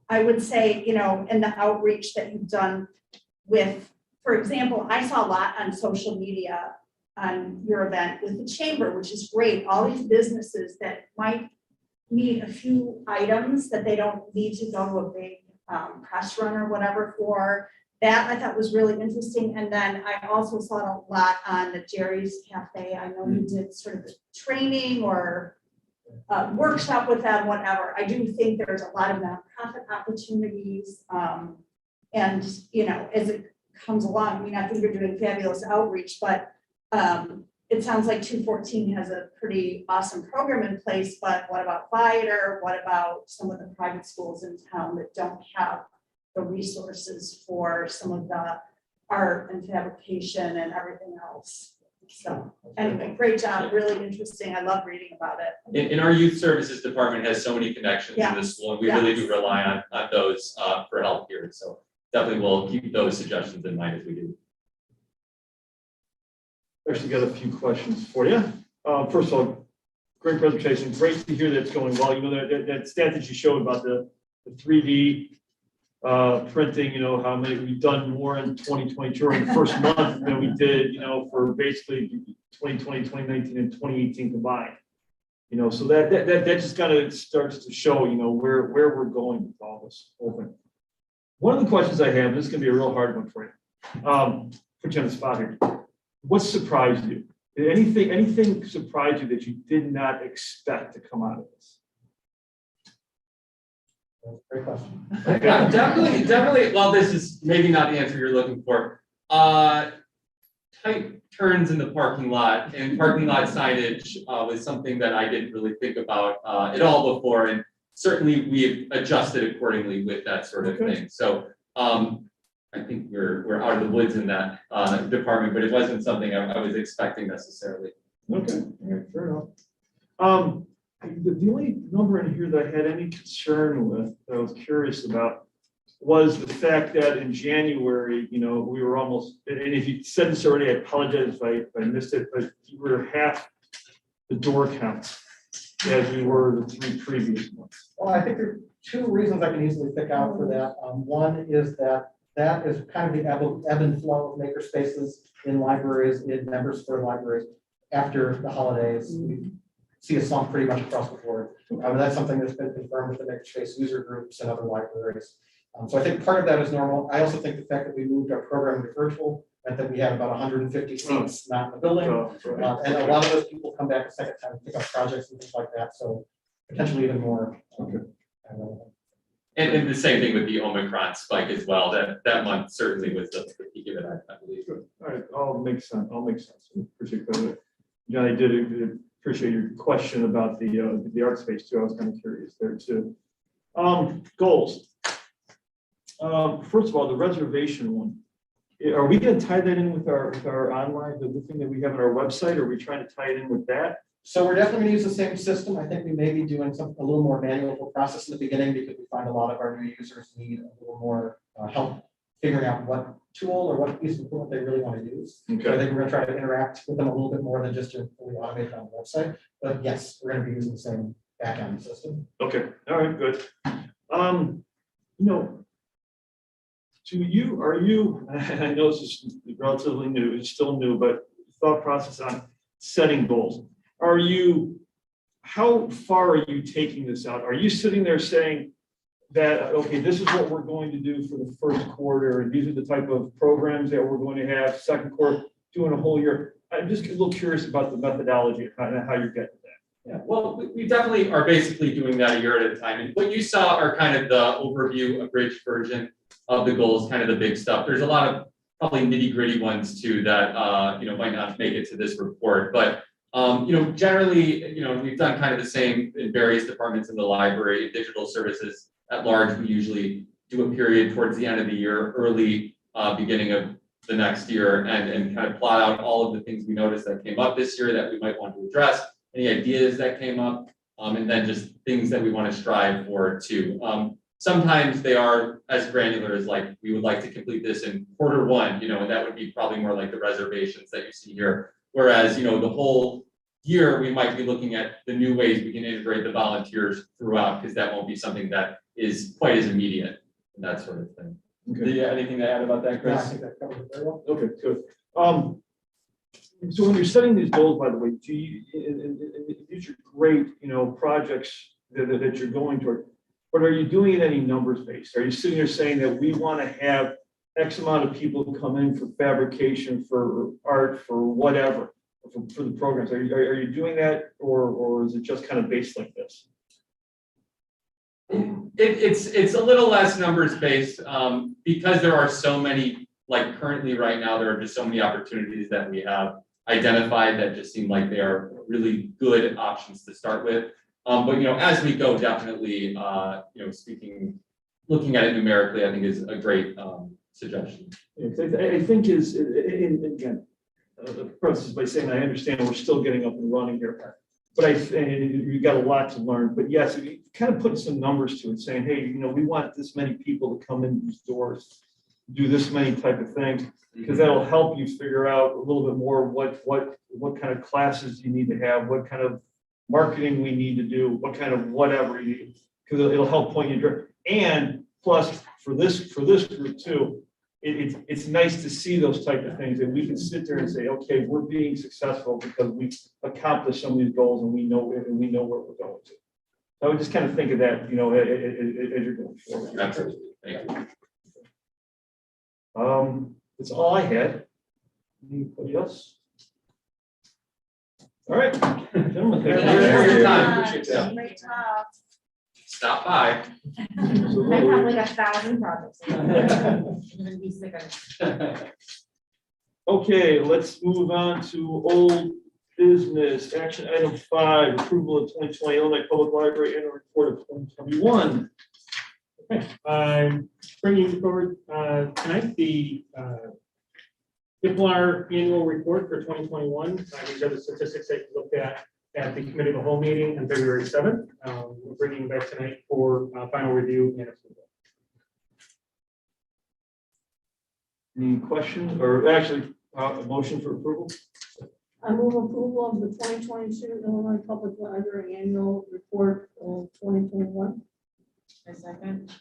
I would say, in the outreach that you've done with, for example, I saw a lot on social media on your event with the chamber, which is great. All these businesses that might need a few items that they don't need to go to a big press run or whatever for. That I thought was really interesting. And then I also saw it a lot on the Jerry's Cafe. I know you did sort of training or workshop with them, whatever. I do think there's a lot of nonprofit opportunities. And, as it comes along, I think you're doing fabulous outreach, but it sounds like 214 has a pretty awesome program in place, but what about Viator? What about some of the private schools in town that don't have the resources for some of the art and fabrication and everything else? So anyway, great job, really interesting. I love reading about it. And our youth services department has so many connections in the school, and we really do rely on those for help here. So definitely we'll keep those suggestions in mind as we do. Actually got a few questions for you. First of all, great presentation. Great to hear that it's going well. That stat that you showed about the 3D printing, how many we've done more in 2022 or in the first month than we did, for basically 2020, 2019, and 2018 combined. So that just kind of starts to show, where we're going with all this whole thing. One of the questions I have, and this is gonna be a real hard one for you. Put you on the spot here. What surprised you? Did anything surprise you that you did not expect to come out of this? Great question. Definitely, well, this is maybe not the answer you're looking for. Tight turns in the parking lot and parking lot signage was something that I didn't really think about at all before. And certainly we've adjusted accordingly with that sort of thing. So I think we're out of the woods in that department, but it wasn't something I was expecting necessarily. Okay, all right, fair enough. The only number in here that I had any concern with, that I was curious about, was the fact that in January, we were almost, and if you said this already, I apologize if I missed it, but you were half the door count as we were the 3 previous months. Well, I think there are 2 reasons I can easily pick out for that. One is that is kind of the ebb and flow of maker spaces in libraries, in members for libraries after the holidays. We see a slump pretty much across the board. That's something that's been confirmed with the makerspace user groups and other libraries. So I think part of that is normal. I also think the fact that we moved our program to virtual meant that we had about 150 seats not in the building. And a lot of those people come back a second time to pick up projects and things like that. So potentially even more. And the same thing with the Omicron spike as well. That month certainly was the peak of it, I believe. Good. All right, all makes sense. Appreciate that. John, I did appreciate your question about the art space too. I was kind of curious there too. Goals. First of all, the reservation one. Are we going to tie that in with our online, the thing that we have on our website? Or are we trying to tie it in with that? So we're definitely going to use the same system. I think we may be doing a little more manual process in the beginning because we find a lot of our new users need a little more help figuring out what tool or what piece of equipment they really want to use. Okay. So I think we're going to try to interact with them a little bit more than just to fully automate it on the website. But yes, we're going to be using the same backend system. Okay. All right. Good. To you, are you? I know this is relatively new. It's still new, but thought process on setting goals. How far are you taking this out? Are you sitting there saying, that, okay, this is what we're going to do for the first quarter, and these are the type of programs that we're going to have, second quarter, doing a whole year. I'm just a little curious about the methodology and how you're getting that. Yeah, well, we definitely are basically doing that a year at a time. And what you saw are kind of the overview, abridged version of the goals, kind of the big stuff. There's a lot of probably nitty gritty ones too that, might not make it to this report. But, generally, we've done kind of the same in various departments in the library, digital services at large. We usually do a period towards the end of the year, early beginning of the next year, and kind of plot out all of the things we noticed that came up this year that we might want to address, any ideas that came up, and then just things that we want to strive for too. Sometimes they are as granular as like, we would like to complete this in quarter one, and that would be probably more like the reservations that you see here. Whereas, the whole year, we might be looking at the new ways we can integrate the volunteers throughout, because that won't be something that is quite as immediate and that sort of thing. Okay. Do you have anything to add about that, Yeah, I Chris? think that covers it very well. Okay, good. So when you're setting these goals, by the way, do you, and these are great, projects that you're going toward, but are you doing it any numbers based? Are you sitting there saying that we want to have X amount of people come in for fabrication, for art, for whatever, for the programs? Are you doing that, or is it just kind of based like this? It's a little less numbers based, because there are so many, like currently right now, there are just so many opportunities that we have identified that just seem like they are really good options to start with. But as we go, definitely, looking at it numerically, I think is a great suggestion. Yeah, 'cause I think is, and again, the process by saying I understand we're still getting up and running here, but you got a lot to learn. But yes, if you kind of put some numbers to it, saying, hey, we want this many people to come in these doors, do this many type of things, because that'll help you figure out a little bit more what kind of classes you need to have, what kind of marketing we need to do, what kind of whatever you need, because it'll help point you. And plus, for this group too, it's nice to see those type of things, and we can sit there and say, okay, we're being successful because we've accomplished some of these goals, and we know where we're going to. So I would just kind of think of that, as you're going forward. Absolutely. Thank you. That's all I had. Anybody else? All right, gentlemen, thank you Thank you for your very time. much. Appreciate that. Great job. Stop by. I have like 1,000 projects. I'm gonna be sick of it. Okay, let's move on to old business. Action item 5, approval of 2020 Illinois Public Library annual report of 2021. I'm bringing forward tonight the DIPLR annual report for 2021. These are the statistics that you looked at the committee of the whole meeting on February 7th. We're bringing them back tonight for final review and approval. Any questions, or actually, a motion for approval? I move approval of the 2022 Illinois Public Library Annual Report of 2021. A second.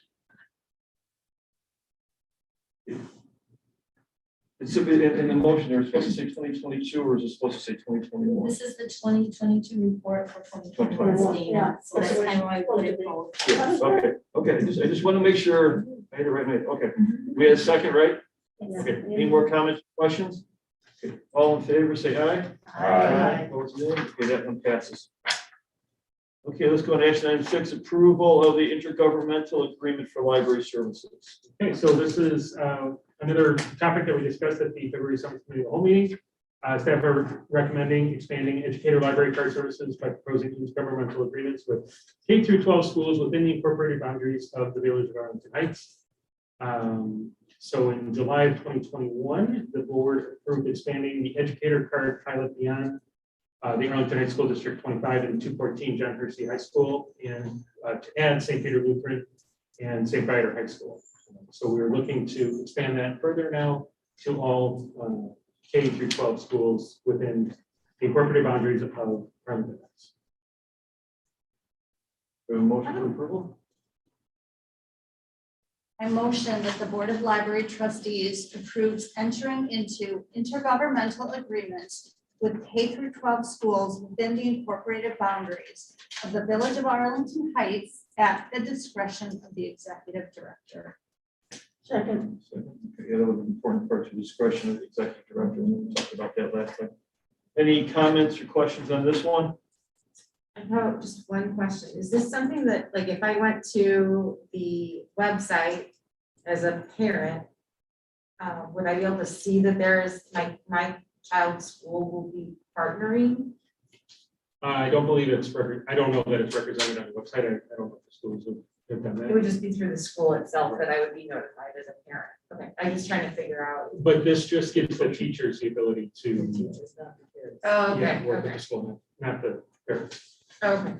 It's in the motion, they're supposed to say 2022, or is it supposed to say 2021? This is the 2022 report for 2021. Yeah. So that's kind of why I put it both. Yes, okay, I just want to make sure I had it right. Okay, we had a second, right? Okay, any more comments, questions? Okay, all in favor, say aye. Aye. Opposed, nay. Okay, that one passes. Okay, let's go on to action item 6, approval of the intergovernmental agreement for library services. Okay, so this is another topic that we discussed at the February 7th committee of the whole meeting. Staff are recommending expanding educator library card services by proposing intergovernmental agreements with K through 12 schools within the incorporated boundaries of the Village of Arlington Heights. So in July of 2021, the board approved expanding the educator card pilot beyond the Arlington Heights School District 25 and 214 John Hersey High School, and to add St. Peter Lutheran and St. Viator High School. So we're looking to expand that further now to all K through 12 schools within the incorporated boundaries of Arlington Heights. Do we have a motion for approval? I motion that the Board of Library Trustees approves entering into intergovernmental agreements with K through 12 schools within the incorporated boundaries of the Village of Arlington Heights at the discretion of the executive director. Second. Okay, that was an important part to discretion of the executive director. We talked about that last time. Any comments or questions on this one? I have just one question. Is this something that, like, if I went to the website as a parent, would I be able to see that there's, my child's school will be partnering? I don't believe it's, I don't know that it's represented on the website. I don't know if the schools have done It that. would just be through the school itself that I would be notified as a parent. Okay, I'm just trying to figure out. But this just gives the teachers the ability The to teachers, not the kids. Oh, yeah, okay, work with okay, the school, not the parents. okay.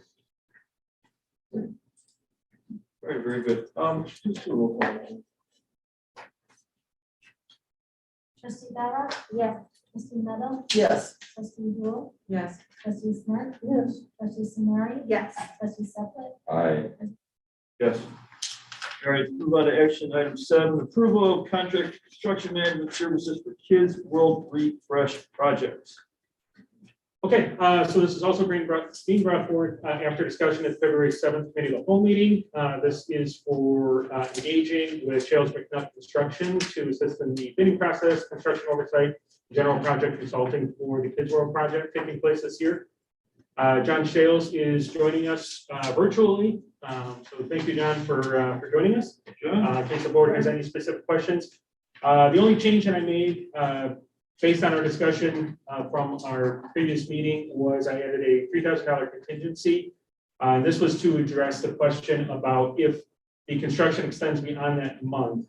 Very good. Just a roll call. Trustee Dara? Yes. Trustee Meadow? Yes. Trustee Rule? Yes. Trustee Smith? Yes. Trustee Samari? Yes. Trustee Saplet? Aye. Yes. All right, move on to action item 7, approval of contract construction management services for Kids World Refresh projects. Okay, so this is also being brought forward after discussion at February 7th committee of the whole meeting. This is for engaging with Shales McNutt Construction to assist in the bidding process, construction oversight, general project consulting for the Kids World project taking place this year. John Shales is joining us virtually. So thank you, John, for joining us. In case the board has any specific questions. The only change that I made based on our discussion from our previous meeting was I added a $3,000 contingency. This was to address the question about if the construction extends beyond that month,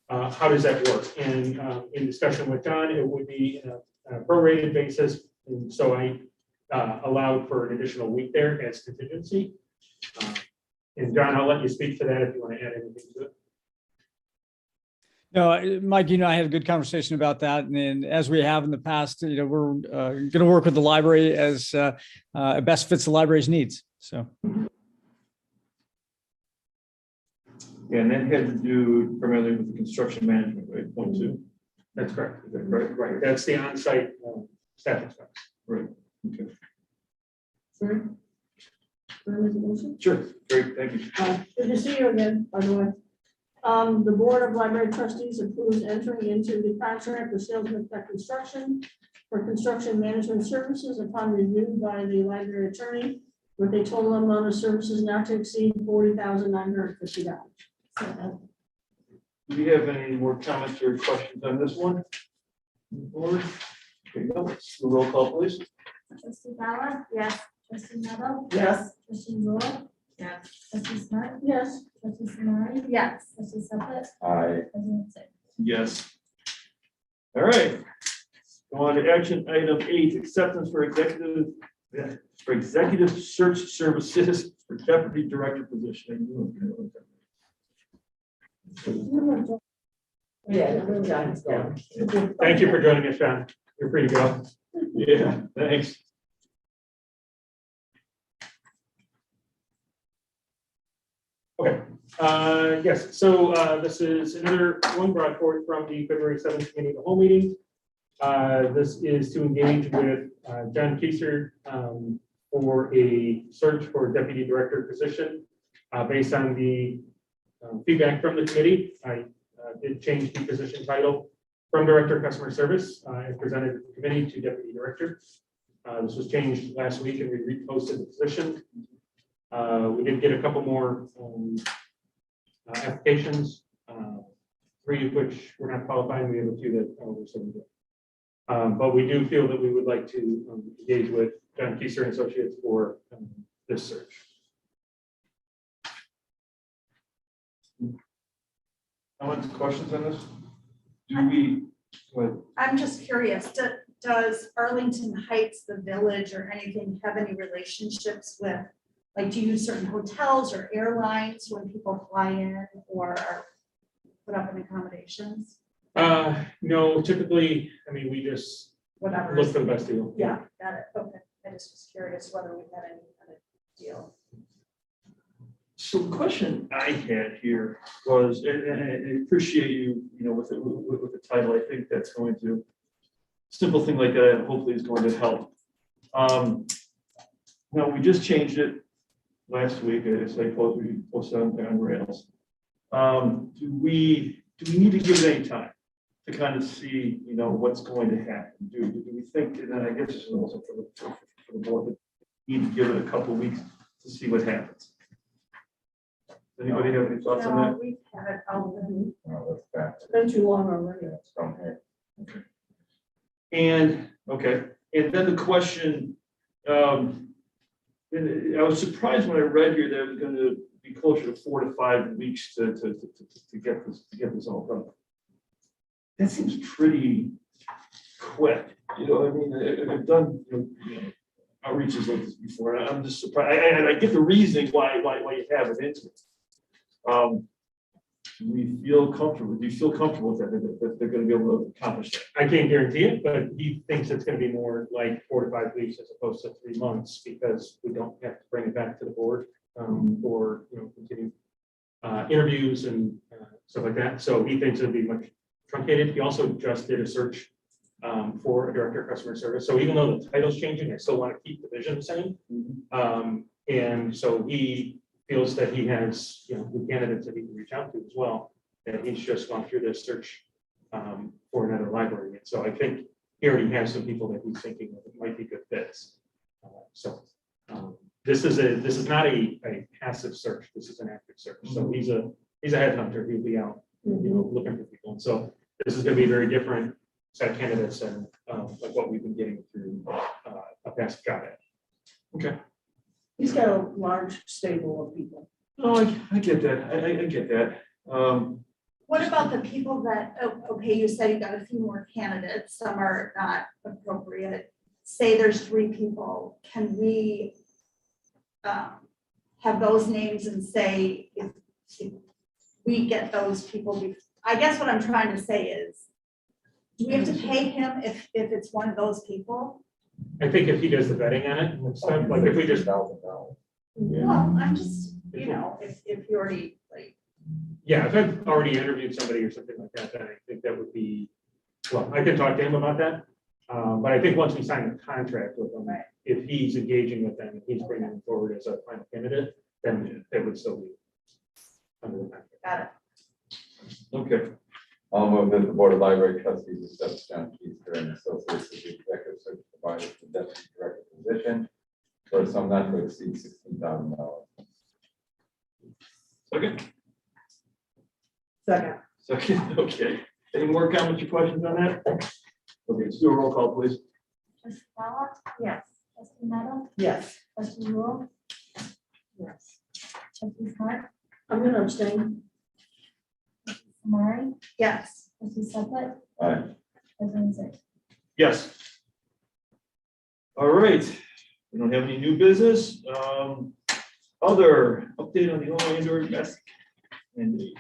how does that work? And in discussion with John, it would be a prorated basis. And so I allowed for an additional week there as contingency. And John, I'll let you speak to that if you want to add anything to it. No, Mike, you know, I had a good conversation about that. And then as we have in the past, you know, we're going to work with the library as it best fits the library's needs. So. Yeah, and that had to do primarily with the construction management, right? Point 2. That's correct. Is that correct? Right. That's the on-site staff expense. Right. Okay. Sorry. Can I make a motion? Sure. Great. Thank you. Good to see you again, by the way. The Board of Library Trustees approves entering into the contract with Shales McNutt Construction for construction management services upon review by the library attorney with a total amount of services not to exceed $40,950. Do we have any more comments or questions on this one? Board? Okay, no, let's do a roll call, please. Trustee Dara? Yes. Trustee Meadow? Yes. Trustee Rule? Yes. Trustee Smith? Yes. Trustee Samari? Yes. Trustee Saplet? Aye. President Sick? Yes. All right. Go on to action item 8, acceptance for executive search services for deputy director position. Yeah. Thank you for joining us, John. You're free to go. Yeah, thanks. Okay, yes, so this is another one brought forward from the February 7th committee of the whole meeting. This is to engage with John Keiser for a search for deputy director position. Based on the feedback from the committee, I did change the position title from director of customer service and presented to the committee to deputy director. This was changed last week and we reposted the position. We did get a couple more applications, 3 of which were not qualifying. We have a few that were submitted. But we do feel that we would like to engage with John Keiser and Associates for this search. Comments, questions on this? Do we, go ahead. I'm just curious, does Arlington Heights, the village or anything have any relationships with, like, do you use certain hotels or airlines when people fly in or are put up in accommodations? No, typically, I mean, we just Whatever. look for the best deal. Yeah, got it. Okay. I just was curious whether we had any kind of deal. So the question I had here was, and I appreciate you, with the title, I think that's going to, simple thing like that, hopefully is going to help. Now, we just changed it, last week, as I posted on Rails. Do we need to give it any time to kind of see, what's going to happen? Do we think, and I guess this is also for the board, that we need to give it a couple of weeks to see what happens? Anybody have any thoughts on that? No, we've had it out there. Well, that's It's been too long already. bad. Don't hit. And, okay, and then the question, and I was surprised when I read here that it was going to be closer to 4 to 5 weeks to get this all done. That seems pretty quick, I mean, I've done, outreaches like this before, and I'm just surprised, and I get the reasoning why you have it into it. Do we feel comfortable, do you feel comfortable with that they're gonna be able to accomplish that? I can't guarantee it, but he thinks it's gonna be more like 4 to 5 weeks as opposed to 3 months, because we don't have to bring it back to the board for, continue interviews and stuff like that. So he thinks it'll be much truncated. He also just did a search for a director of customer service. So even though the title's changing, I still want to keep the vision the same. And so he feels that he has, good candidates that he can reach out to as well. And he's just gone through this search for another library. And so I think he already has some people that he's thinking that might be good fits. This is not a passive search. This is an active search. So he's a headhunter. He'll be out, looking for people. And so this is going to be a very different set of candidates and like what we've been getting through a past job ad. Okay. He's got a large stable of people. No, I get that. I get that. What about the people that, okay, you said you got a few more candidates, some are not appropriate. Say there's 3 people, can we have those names and say if we get those people? I guess what I'm trying to say is, do we have to pay him if it's one of those people? I think if he does the vetting on it, and stuff, like if we just, Well, I'm just, if you already like. yeah, if I've already interviewed somebody or something like that, then I think that would be, well, I can talk to him about that. But I think once we sign the contract with him, if he's engaging with them, and he's bringing them forward as a final candidate, then it would still be under the contract. Got it. Okay. I'll move that the Board of Library Trustees accept John Keister and Associates as the executive search provider for the deputy director position for a sum not to exceed $16,000. Second? Second. Second, okay. Any more comments or questions on that? Okay, let's do a roll call, please. Trustee Bala? Yes. Trustee Meadow? Yes. Trustee Rule? Yes. Trustee Smart? I'm gonna abstain. Samari? Yes. Trustee Suplet? Aye. President Zach? Yes. All right. We don't have any new business. Other update on the Illinois indoor mask mandate.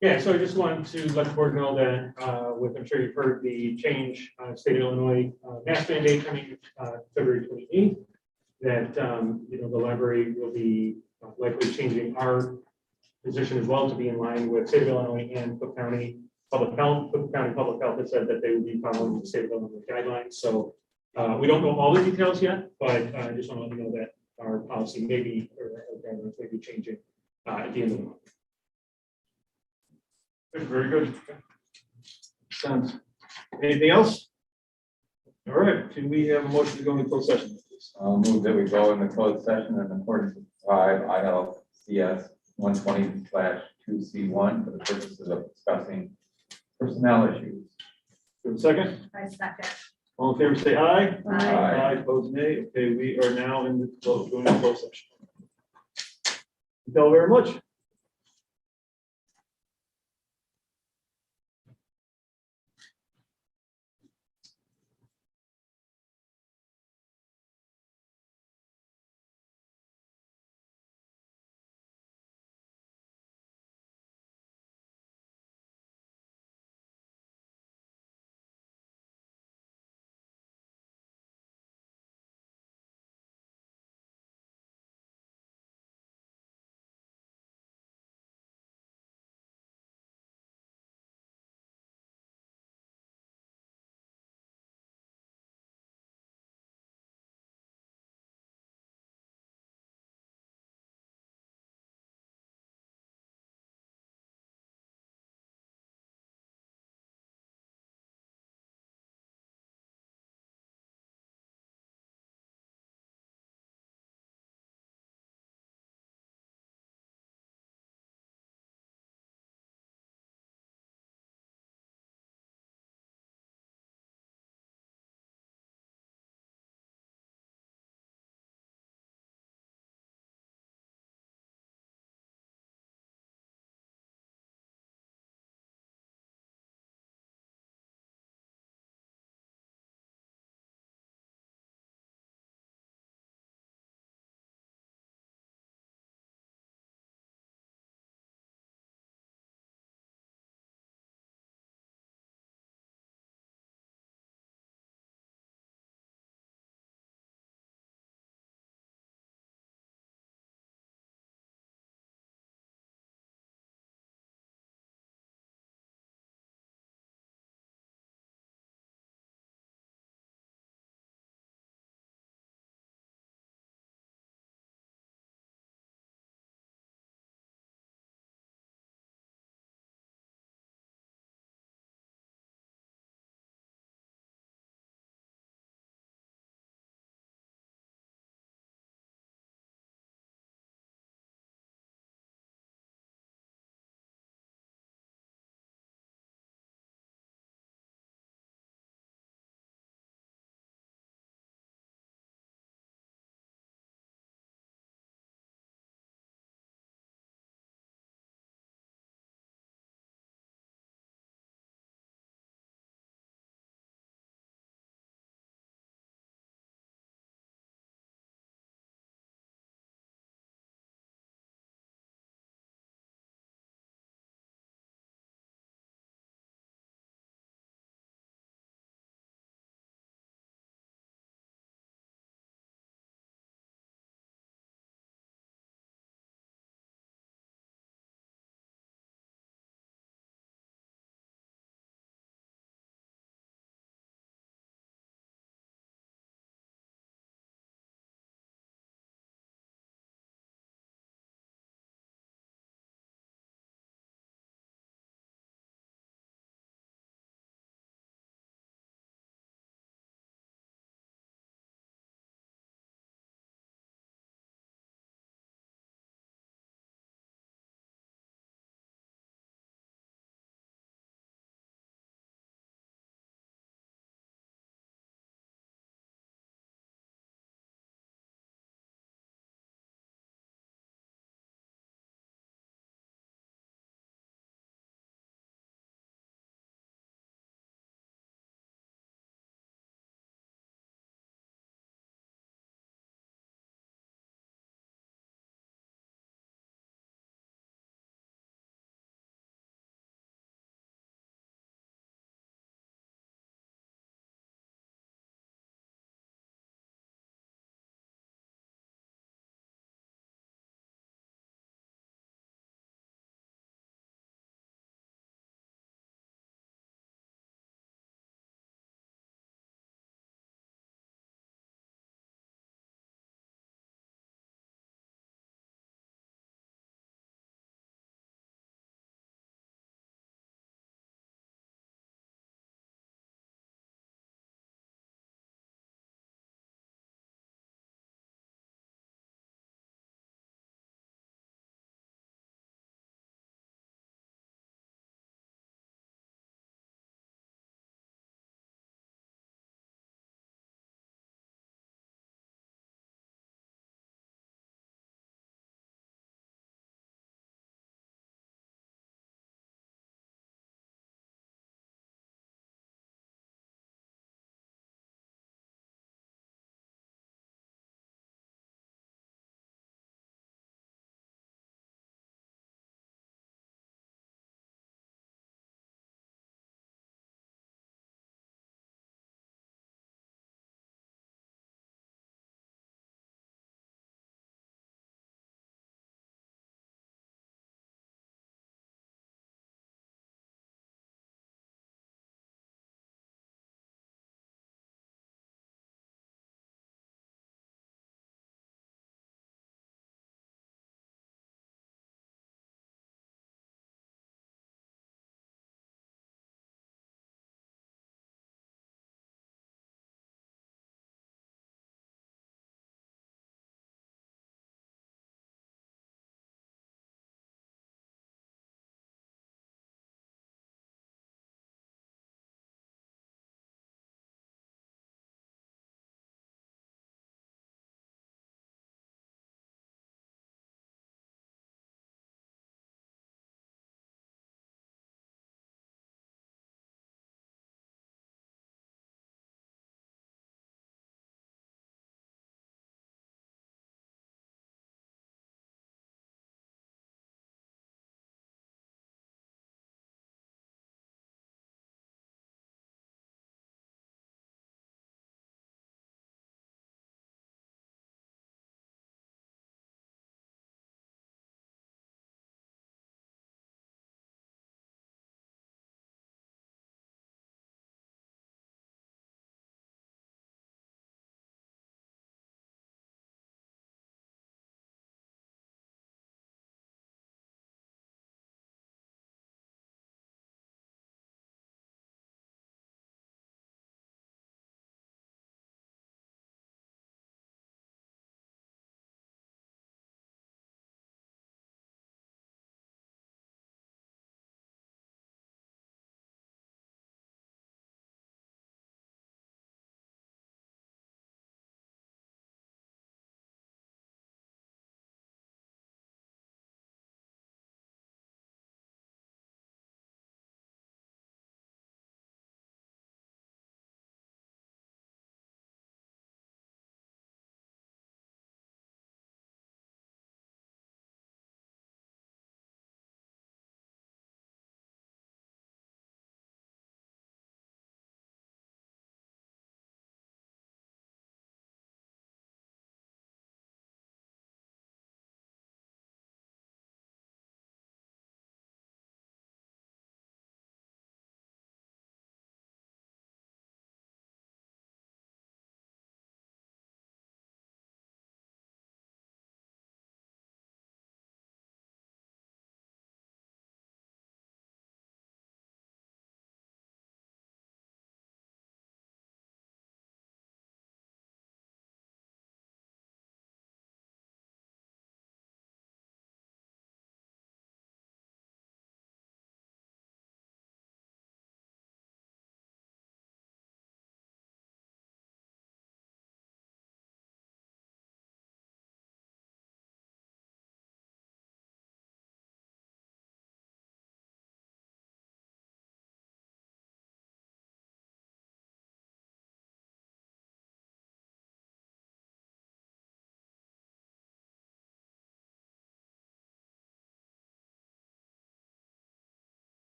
Yeah, so I just wanted to let the board know that I'm sure you've heard the change, state of Illinois mask mandate coming February 28th. That the library will be likely changing our position as well to be in line with state of Illinois and Cook County Public Health. Cook County Public Health has said that they would be following the state of Illinois guidelines. So we don't know all the details yet, but I just want to let you know that our policy may be, or guidelines may be changing at the end of the month. Very good. Sounds. Anything else? All right, can we have a motion to go into closed session, please? I'll move that we go into closed session in accordance with 5 ILCS 120/2C1 for the purposes of discussing personnel issues. Do we have a second? I second. All in favor, say aye. Aye. Opposed, nay. Okay, we are now in the going into closed session. Thank you all very much.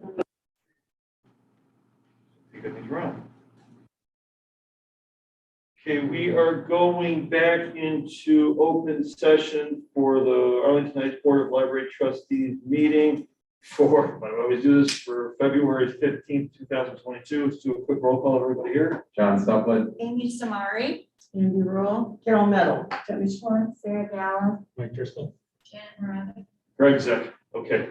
You got things wrong. Okay, we are going back into open session for the Arlington Heights Board of Library Trustees meeting for, I always do this, for February 15th, 2022. Let's do a quick roll call of everybody here. John Suplet, Amy Samari. Andy Rule, Carol Meadow. Debbie Schwartz. Sarah Gallo. Mike Driscoll. Janet Moravec. Greg Zek, okay.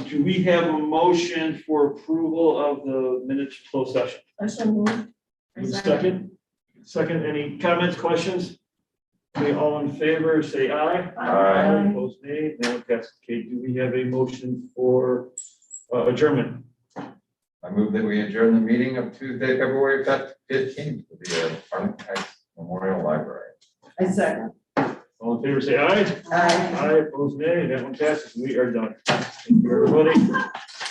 Do we have a motion for approval of the minutes of closed session? I so moved. Second, any comments, questions? Okay, all in favor, say aye. Aye. Opposed, nay. Now it passes. Okay, do we have a motion for adjournment? I move that we adjourn the meeting of Tuesday, February 15th, to the Arlington Heights Memorial Library. I second. All in favor, say aye. Aye. Aye, opposed, nay. That one passes. We are done. Thank you, everybody.